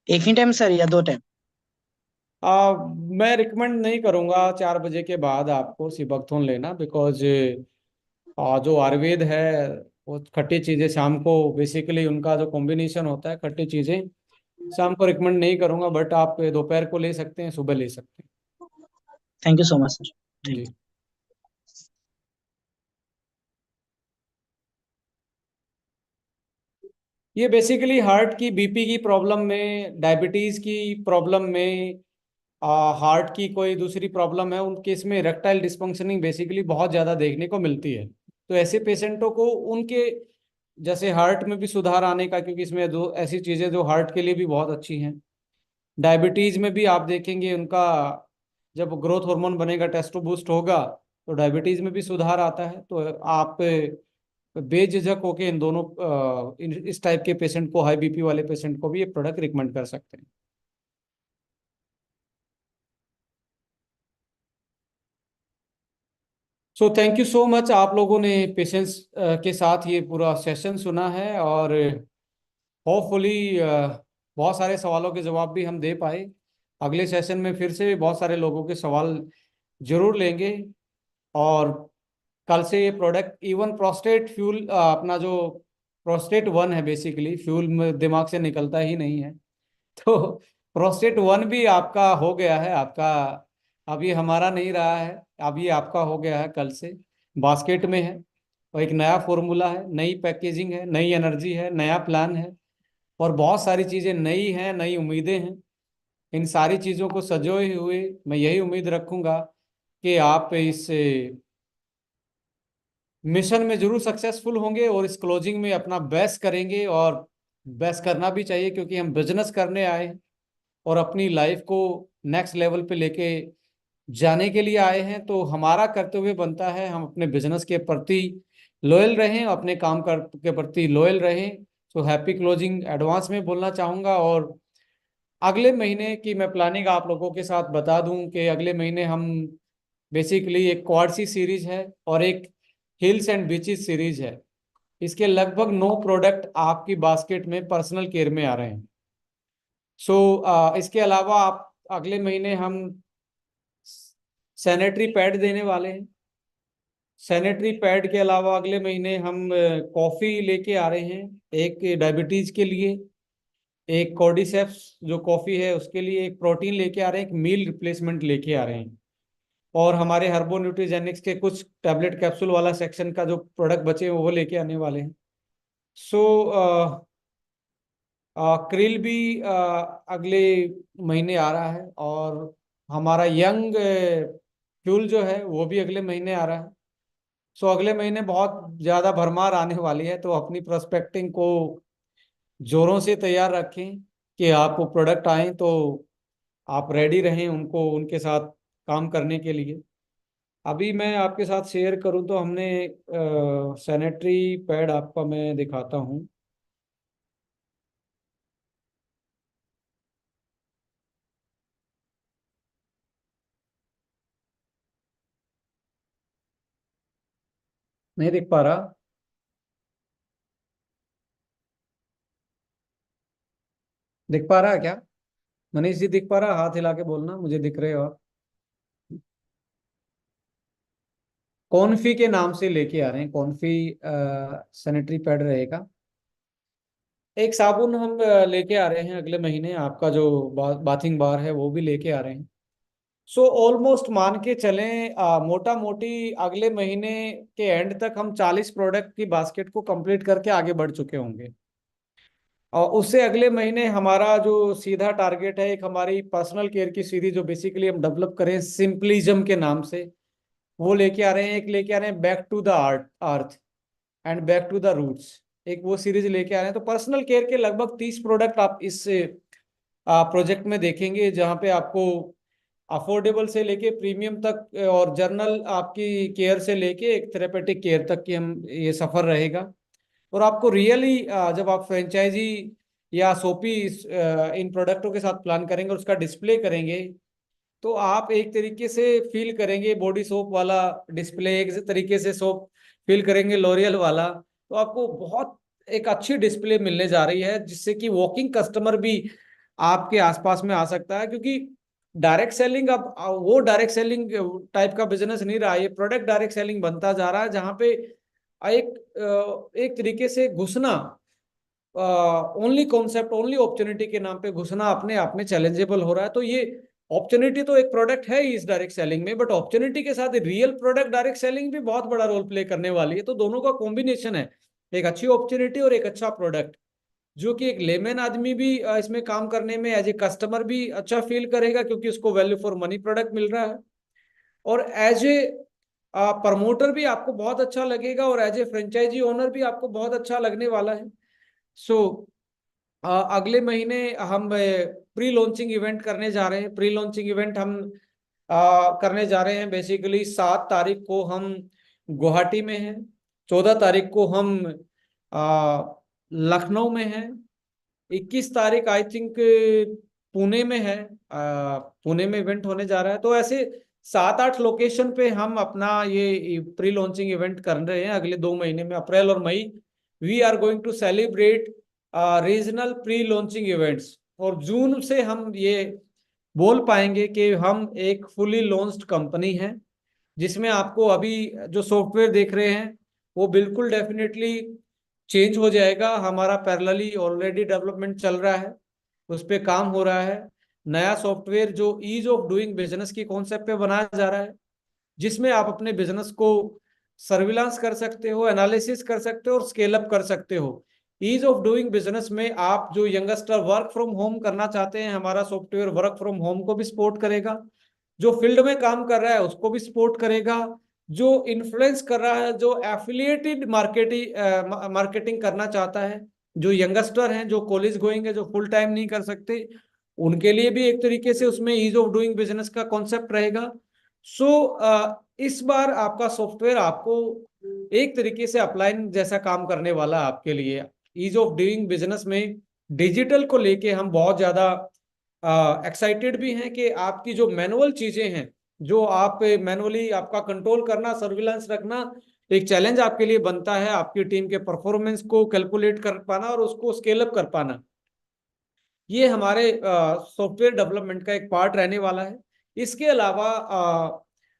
एक ही टाइम सर या 2 टाइम? मैं रिकमेंड नहीं करूंगा 4 बजे के बाद आपको सिबकथोन लेना, बिकॉज जो आयुर्वेद है वो खट्टी चीज़ें शाम को, बेसिकली उनका जो कॉम्बिनेशन होता है खट्टी चीज़ें, शाम को रिकमेंड नहीं करूंगा, बट आप दोपहर को ले सकते हैं, सुबह ले सकते thank you so much sir. हैं थैंक जी। यू। ये बेसिकली हार्ट की, बीपी की प्रॉब्लम में, डायबिटीज़ की प्रॉब्लम में, हार्ट की कोई दूसरी प्रॉब्लम है उनके, इसमें इरेक्टाइल डिस्फंक्शनिंग बेसिकली बहुत ज़्यादा देखने को मिलती है। तो ऐसे पेशेंटों को उनके जैसे हार्ट में भी सुधार आने का, क्योंकि इसमें दो ऐसी चीज़ें जो हार्ट के लिए भी बहुत अच्छी हैं। डायबिटीज़ में भी आप देखेंगे उनका, जब ग्रोथ हार्मोन बनेगा, टेस्टो बूस्ट होगा, तो डायबिटीज़ में भी सुधार आता है। तो आप बेझिझक होके इन दोनों इस टाइप के पेशेंट को, हाई बीपी वाले पेशेंट को भी ये प्रोडक्ट रिकमेंड कर सकते हैं। So thank you so much, आप लोगों ने पेशेंस के साथ ये पूरा सेशन सुना है, और होपफुली बहुत सारे सवालों के जवाब भी हम दे पाए। अगले सेशन में फिर से बहुत सारे लोगों के सवाल जरूर लेंगे, और कल से ये प्रोडक्ट इवन प्रोस्टेट फ्यूल, अपना जो प्रोस्टेट 1 है, बेसिकली फ्यूल में दिमाग से निकलता ही नहीं है, तो प्रोस्टेट 1 भी आपका हो गया है आपका। अब ये हमारा नहीं रहा है, अब ये आपका हो गया है, कल से बास्केट में है, और एक नया फॉर्मूला है, नई पैकेजिंग है, नई एनर्जी है, नया प्लान है, और बहुत सारी चीज़ें नई हैं, नई उम्मीदें हैं। इन सारी चीज़ों को सजोए हुए मैं यही उम्मीद रखूंगा कि आप इस मिशन में जरूर सक्सेसफुल होंगे, और इस क्लोजिंग में अपना बेस्ट करेंगे, और बेस्ट करना भी चाहिए, क्योंकि हम बिजनेस करने आए हैं और अपनी लाइफ को नेक्स्ट लेवल पे लेके जाने के लिए आए हैं। तो हमारा कर्तव्य बनता है हम अपने बिजनेस के प्रति लॉयल रहें, अपने काम के प्रति लॉयल रहें। सो हैप्पी क्लोजिंग एडवांस में बोलना चाहूँगा। और अगले महीने की मैं प्लानिंग आप लोगों के साथ बता दूं कि अगले महीने हम बेसिकली एक क्वाड सी सीरीज है, और एक हिल्स एंड बीचेस सीरीज है। इसके लगभग 9 प्रोडक्ट आपकी बास्केट में पर्सनल केयर में आ रहे हैं। सो इसके अलावा आप अगले महीने हम सैनिटरी पैड देने वाले हैं। सैनिटरी पैड के अलावा अगले महीने हम कॉफ़ी लेके आ रहे हैं, एक डायबिटीज़ के लिए, एक कॉर्डिसेप्स जो कॉफ़ी है उसके लिए, एक प्रोटीन लेके आ रहे हैं, एक मील रिप्लेसमेंट लेके आ रहे हैं, और हमारे हर्बो न्यूट्रीजेनिक्स के कुछ टैबलेट कैप्सूल वाला सेक्शन का जो प्रोडक्ट बचे हैं वो लेके आने वाले हैं। सो क्रिल भी अगले महीने आ रहा है, और हमारा यंग फ्यूल जो है वो भी अगले महीने आ रहा है। सो अगले महीने बहुत ज़्यादा भरमार आने वाली है, तो अपनी प्रोस्पेक्टिंग को जोरों से तैयार रखें कि आप वो प्रोडक्ट आए तो आप रेडी रहें उनको, उनके साथ काम करने के लिए। अभी मैं आपके साथ शेयर करूं तो हमने सैनिटरी पैड आपका मैं दिखाता हूं। नहीं दिख पा रहा? दिख पा रहा है क्या? मनीष जी दिख पा रहा? हाथ हिला के बोलना मुझे दिख रहे हो आप। कॉन्फी के नाम से लेके आ रहे हैं, कॉन्फी सैनिटरी पैड रहेगा। एक साबुन हम लेके आ रहे हैं अगले महीने, आपका जो बाथिंग बार है वो भी लेके आ रहे हैं। सो ऑलमोस्ट मान के चलें, मोटा मोटी अगले महीने के एंड तक हम 40 प्रोडक्ट की बास्केट को कंप्लीट करके आगे बढ़ चुके होंगे। और उससे अगले महीने हमारा जो सीधा टारगेट है, एक हमारी पर्सनल केयर की सीरीज जो बेसिकली हम डेवलप करें सिंपलिज्म के नाम से, वो लेके आ रहे हैं। एक लेके आ रहे हैं back to the earth and back to the roots, एक वो सीरीज लेके आ रहे हैं। तो पर्सनल केयर के लगभग 30 प्रोडक्ट आप इस प्रोजेक्ट में देखेंगे, जहाँ पे आपको अफोर्डेबल से लेके प्रीमियम तक और जर्नल आपकी केयर से लेके एक थेरेपेटिक केयर तक की हम ये सफर रहेगा। और आपको रियली जब आप फ्रेंचाइजी या सोपी इन प्रोडक्टों के साथ प्लान करेंगे और उसका डिस्प्ले करेंगे, तो आप एक तरीके से फील करेंगे बॉडी सोप वाला डिस्प्ले, एक तरीके से सोप फील करेंगे लॉरियल वाला। तो आपको बहुत एक अच्छी डिस्प्ले मिलने जा रही है, जिससे कि वॉकिंग कस्टमर भी आपके आसपास में आ सकता है। क्योंकि डायरेक्ट सेलिंग अब वो डायरेक्ट सेलिंग टाइप का बिजनेस नहीं रहा, ये प्रोडक्ट डायरेक्ट सेलिंग बनता जा रहा है, जहाँ पे एक तरीके से घुसना, ओनली कॉन्सेप्ट ओनली अपॉर्चुनिटी के नाम पे घुसना अपने आप में चैलेंजेबल हो रहा है। तो ये अपॉर्चुनिटी तो एक प्रोडक्ट है ही इस डायरेक्ट सेलिंग में, बट अपॉर्चुनिटी के साथ रियल प्रोडक्ट डायरेक्ट सेलिंग भी बहुत बड़ा रोल प्ले करने वाली है। तो दोनों का कॉम्बिनेशन है, एक अच्छी अपॉर्चुनिटी और एक अच्छा प्रोडक्ट, जो कि एक लेमैन आदमी भी इसमें काम करने में एज ए कस्टमर भी अच्छा फील करेगा, क्योंकि उसको वैल्यू फॉर मनी प्रोडक्ट मिल रहा है। और एज ए प्रमोटर भी आपको बहुत अच्छा लगेगा, और एज ए फ्रेंचाइजी ओनर भी आपको बहुत अच्छा लगने वाला है। सो अगले महीने हम प्री लॉन्चिंग इवेंट करने जा रहे हैं। प्री लॉन्चिंग इवेंट हम करने जा रहे हैं बेसिकली 7 तारीख को हम गुवाहाटी में हैं, 14 तारीख को हम लखनऊ में हैं, 21 तारीख आई थिंक पुणे में है, पुणे में इवेंट होने जा रहा है। तो ऐसे 7-8 लोकेशन पे हम अपना ये प्री लॉन्चिंग इवेंट कर रहे हैं अगले 2 महीने में, अप्रैल और मई। We are going to celebrate regional pre launching events, और जून से हम ये बोल पाएंगे कि हम एक फुली लॉन्च्ड कंपनी है, जिसमें आपको अभी जो सॉफ्टवेयर देख रहे हैं वो बिल्कुल डेफिनेटली चेंज हो जाएगा। हमारा पैरेलली ऑलरेडी डेवलपमेंट चल रहा है, उस पर काम हो रहा है। नया सॉफ्टवेयर जो ईज ऑफ डूइंग बिजनेस की कॉन्सेप्ट पे बनाया जा रहा है, जिसमें आप अपने बिजनेस को सर्विलांस कर सकते हो, एनालिसिस कर सकते हो और स्केल अप कर सकते हो। ईज ऑफ डूइंग बिजनेस में आप जो यंगस्टर वर्क फ्रॉम होम करना चाहते हैं, हमारा सॉफ्टवेयर वर्क फ्रॉम होम को भी सपोर्ट करेगा। जो फील्ड में काम कर रहा है उसको भी सपोर्ट करेगा। जो इन्फ्लुएंस कर रहा है, जो एफिलिएटेड मार्केटिंग करना चाहता है, जो यंगस्टर हैं, जो कॉलेज गोइंग है, जो फुल टाइम नहीं कर सकते, उनके लिए भी एक तरीके से उसमें ईज ऑफ डूइंग बिजनेस का कॉन्सेप्ट रहेगा। सो इस बार आपका सॉफ्टवेयर आपको एक तरीके से अपलाइन जैसा काम करने वाला है आपके लिए। ईज ऑफ डूइंग बिजनेस में डिजिटल को लेके हम बहुत ज्यादा एक्साइटेड भी हैं कि आपकी जो मैनुअल चीजें हैं, जो आप मैनुअली आपका कंट्रोल करना, सर्विलांस रखना एक चैलेंज आपके लिए बनता है, आपकी टीम के परफॉर्मेंस को कैलकुलेट कर पाना और उसको स्केल अप कर पाना, ये हमारे सॉफ्टवेयर डेवलपमेंट का एक पार्ट रहने वाला है। इसके अलावा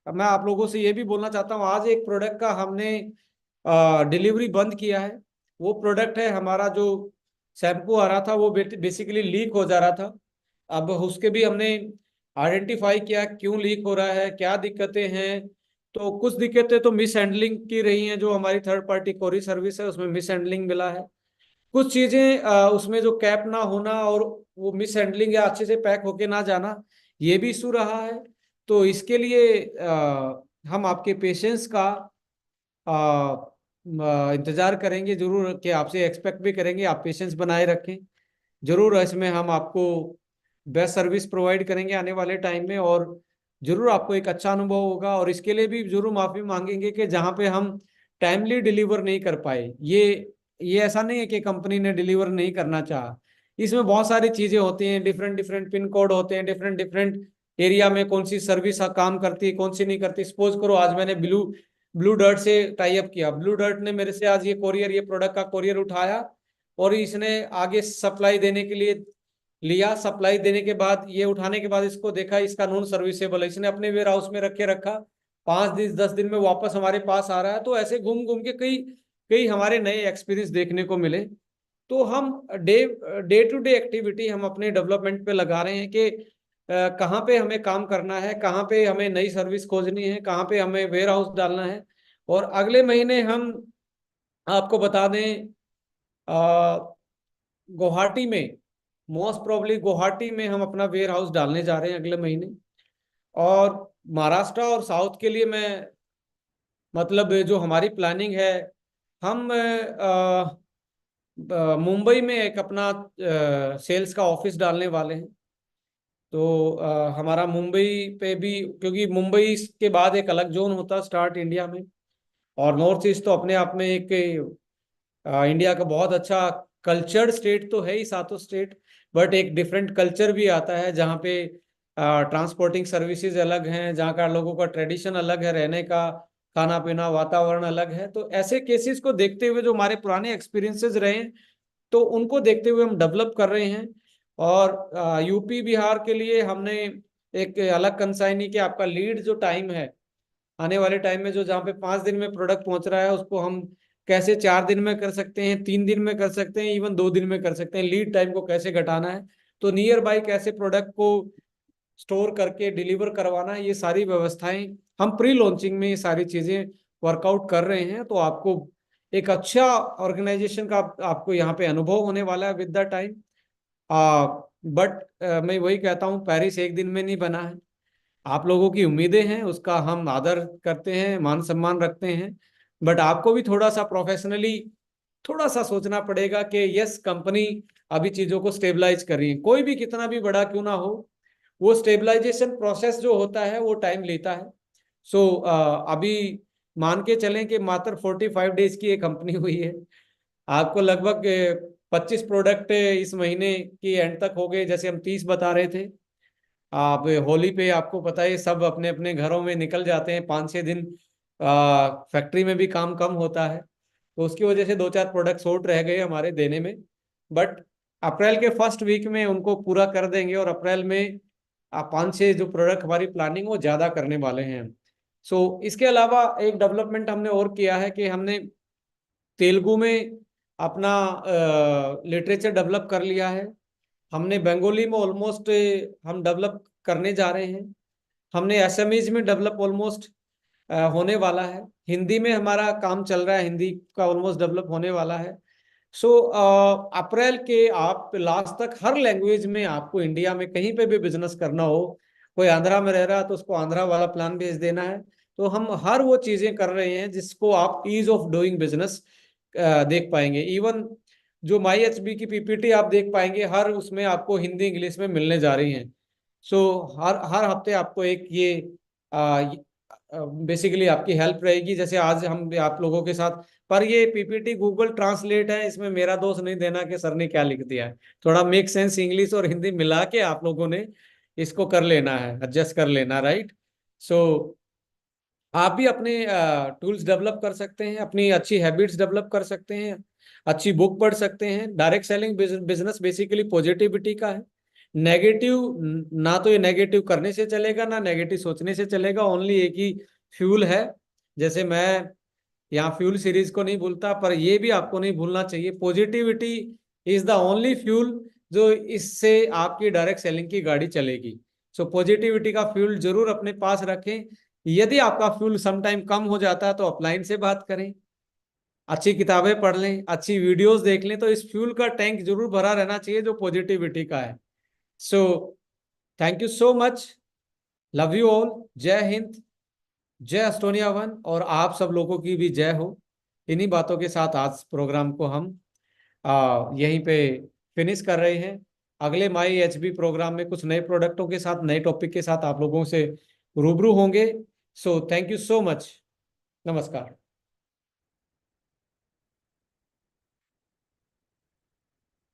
मैं आप लोगों से ये भी बोलना चाहता हूँ, आज एक प्रोडक्ट का हमने डिलीवरी बंद किया है। वो प्रोडक्ट है हमारा जो शैम्पू आ रहा था, वो बेसिकली लीक हो जा रहा था। अब उसके भी हमने आइडेंटिफाई किया क्यों लीक हो रहा है, क्या दिक्कतें हैं। तो कुछ दिक्कतें तो मिस हैंडलिंग की रही हैं, जो हमारी थर्ड पार्टी कोरियर सर्विस है उसमें मिस हैंडलिंग मिला है। कुछ चीजें उसमें जो कैप ना होना और वो मिस हैंडलिंग या अच्छे से पैक होके ना जाना, ये भी इशू रहा है। तो इसके लिए हम आपके पेशेंस का इंतजार करेंगे जरूर, कि आपसे एक्सपेक्ट भी करेंगे आप पेशेंस बनाए रखें। जरूर इसमें हम आपको बेस्ट सर्विस प्रोवाइड करेंगे आने वाले टाइम में, और जरूर आपको एक अच्छा अनुभव होगा। और इसके लिए भी जरूर माफी मांगेंगे कि जहाँ पे हम टाइमली डिलीवर नहीं कर पाए। ये ऐसा नहीं है कि कंपनी ने डिलीवर नहीं करना चाहा, इसमें बहुत सारी चीजें होती हैं, डिफरेंट डिफरेंट पिन कोड होते हैं, डिफरेंट डिफरेंट एरिया में कौन सी सर्विस काम करती है, कौन सी नहीं करती। सपोज करो आज मैंने ब्लू डर्ट से टाई अप किया, ब्लू डर्ट ने मेरे से आज ये प्रोडक्ट का कोरियर उठाया और इसने आगे सप्लाई देने के लिए लिया। सप्लाई देने के बाद, ये उठाने के बाद इसको देखा इसका नॉन सर्विसेबल है, इसने अपने वेयर हाउस में रखा 5 दिन 10 दिन में वापस हमारे पास आ रहा है। तो ऐसे घूम घूम के कई कई हमारे नए एक्सपीरियंस देखने को मिले। तो हम डे टू डे एक्टिविटी हम अपने डेवलपमेंट पे लगा रहे हैं कि कहाँ पे हमें काम करना है, कहाँ पे हमें नई सर्विस खोजनी है, कहाँ पे हमें वेयर हाउस डालना है। और अगले महीने हम आपको बता दें गुवाहाटी में, मोस्ट प्रोबेबली गुवाहाटी में हम अपना वेयर हाउस डालने जा रहे हैं अगले महीने। और महाराष्ट्र और साउथ के लिए मैं मतलब जो हमारी प्लानिंग है, हम मुंबई में एक अपना सेल्स का ऑफिस डालने वाले हैं। तो हमारा मुंबई पे भी, क्योंकि मुंबई के बाद एक अलग जोन होता स्टार्ट इंडिया में, और नॉर्थ ईस्ट तो अपने आप में एक इंडिया का बहुत अच्छा कल्चर्ड स्टेट तो है ही, सातों स्टेट, बट एक डिफरेंट कल्चर भी आता है जहाँ पे ट्रांसपोर्टिंग सर्विसेज अलग हैं, जहाँ का लोगों का ट्रेडिशन अलग है, रहने का खाना पीना वातावरण अलग है। तो ऐसे केसेस को देखते हुए जो हमारे पुराने एक्सपीरियंसेस रहे हैं, तो उनको देखते हुए हम डेवलप कर रहे हैं। और यूपी बिहार के लिए हमने एक अलग कंसाइनी कि आपका लीड जो टाइम है आने वाले टाइम में, जो जहाँ पे 5 दिन में प्रोडक्ट पहुंच रहा है, उसको हम कैसे 4 दिन में कर सकते हैं, 3 दिन में कर सकते हैं, इवन 2 दिन में कर सकते हैं, लीड टाइम को कैसे घटाना है, तो नियर बाई कैसे प्रोडक्ट को स्टोर करके डिलीवर करवाना है, ये सारी व्यवस्थाएं हम प्री लॉन्चिंग में ये सारी चीजें वर्कआउट कर रहे हैं। तो आपको एक अच्छा ऑर्गेनाइजेशन का आपको यहाँ पे अनुभव होने वाला है विद द टाइम। बट मैं वही कहता हूँ, पेरिस एक दिन में नहीं बना है। आप लोगों की उम्मीदें हैं, उसका हम आदर करते हैं, मान सम्मान रखते हैं, बट आपको भी थोड़ा सा प्रोफेशनली थोड़ा सा सोचना पड़ेगा कि यस, कंपनी अभी चीजों को स्टेबलाइज कर रही है। कोई भी कितना भी बड़ा क्यों ना हो, वो स्टेबलाइजेशन प्रोसेस जो होता है वो टाइम लेता है। सो अभी मान के चलें कि मात्र 45 डेज की एक कंपनी हुई है, आपको लगभग 25 प्रोडक्ट इस महीने की एंड तक हो गए, जैसे हम 30 बता रहे थे। आप होली पे आपको पता है सब अपने अपने घरों में निकल जाते हैं, 5-6 दिन फैक्ट्री में भी काम कम होता है, तो उसकी वजह से 2-4 प्रोडक्ट शॉर्ट रह गए हमारे देने में। बट अप्रैल के फर्स्ट वीक में उनको पूरा कर देंगे, और अप्रैल में 5-6 जो प्रोडक्ट हमारी प्लानिंग वो ज़्यादा करने वाले हैं। सो इसके अलावा एक डेवलपमेंट हमने और किया है कि हमने तेलुगु में अपना लिटरेचर डेवलप कर लिया है। हमने बंगाली में ऑलमोस्ट हम डेवलप करने जा रहे हैं। हमने एसएमईज में डेवलप ऑलमोस्ट होने वाला है। हिंदी में हमारा काम चल रहा है, हिंदी का ऑलमोस्ट डेवलप होने वाला है। सो अप्रैल के आप लास्ट तक हर लैंग्वेज में आपको इंडिया में कहीं पे भी बिजनेस करना हो, कोई आंध्रा में रह रहा है तो उसको आंध्रा वाला प्लान भेज देना है। तो हम हर वो चीजें कर रहे हैं जिसको आप ईज ऑफ डूइंग बिजनेस देख पाएंगे। इवन जो माई एचबी की पीपीटी आप देख पाएंगे, हर उसमें आपको हिंदी इंग्लिश में मिलने जा रही हैं। सो हर हर हफ्ते आपको एक ये बेसिकली आपकी हेल्प रहेगी। जैसे आज हम आप लोगों के साथ, पर ये पीपीटी गूगल ट्रांसलेट है, इसमें मेरा दोष नहीं देना कि सर ने क्या लिख दिया है। थोड़ा मेक सेंस इंग्लिश और हिंदी मिला के आप लोगों ने इसको कर लेना है, एडजस्ट कर लेना, राइट। सो आप भी अपने टूल्स डेवलप कर सकते हैं, अपनी अच्छी हैबिट्स डेवलप कर सकते हैं, अच्छी बुक पढ़ सकते हैं। Direct selling business basically positivity का है। नेगेटिव ना तो ये नेगेटिव करने से चलेगा, ना नेगेटिव सोचने से चलेगा, ओनली एक ही फ्यूल है। जैसे मैं यहाँ फ्यूल सीरीज को नहीं भूलता, पर ये भी आपको नहीं भूलना चाहिए, positivity is the only fuel जो इससे आपकी डायरेक्ट सेलिंग की गाड़ी चलेगी। सो पॉजिटिविटी का फ्यूल जरूर अपने पास रखें। यदि आपका फ्यूल समटाइम कम हो जाता है तो ऑफलाइन से बात करें, अच्छी किताबें पढ़ लें, अच्छी वीडियोस देख लें, तो इस फ्यूल का टैंक जरूर भरा रहना चाहिए जो पॉजिटिविटी का है। So thank you so much, love you all, जय हिंद, जय एस्टोनिया वन, और आप सब लोगों की भी जय हो। इन्हीं बातों के साथ आज प्रोग्राम को हम यहीं पे फिनिश कर रहे हैं। अगले माई एचबी प्रोग्राम में कुछ नए प्रोडक्टों के साथ, नए टॉपिक के साथ आप लोगों से रूबरू होंगे। So thank you so much, नमस्कार।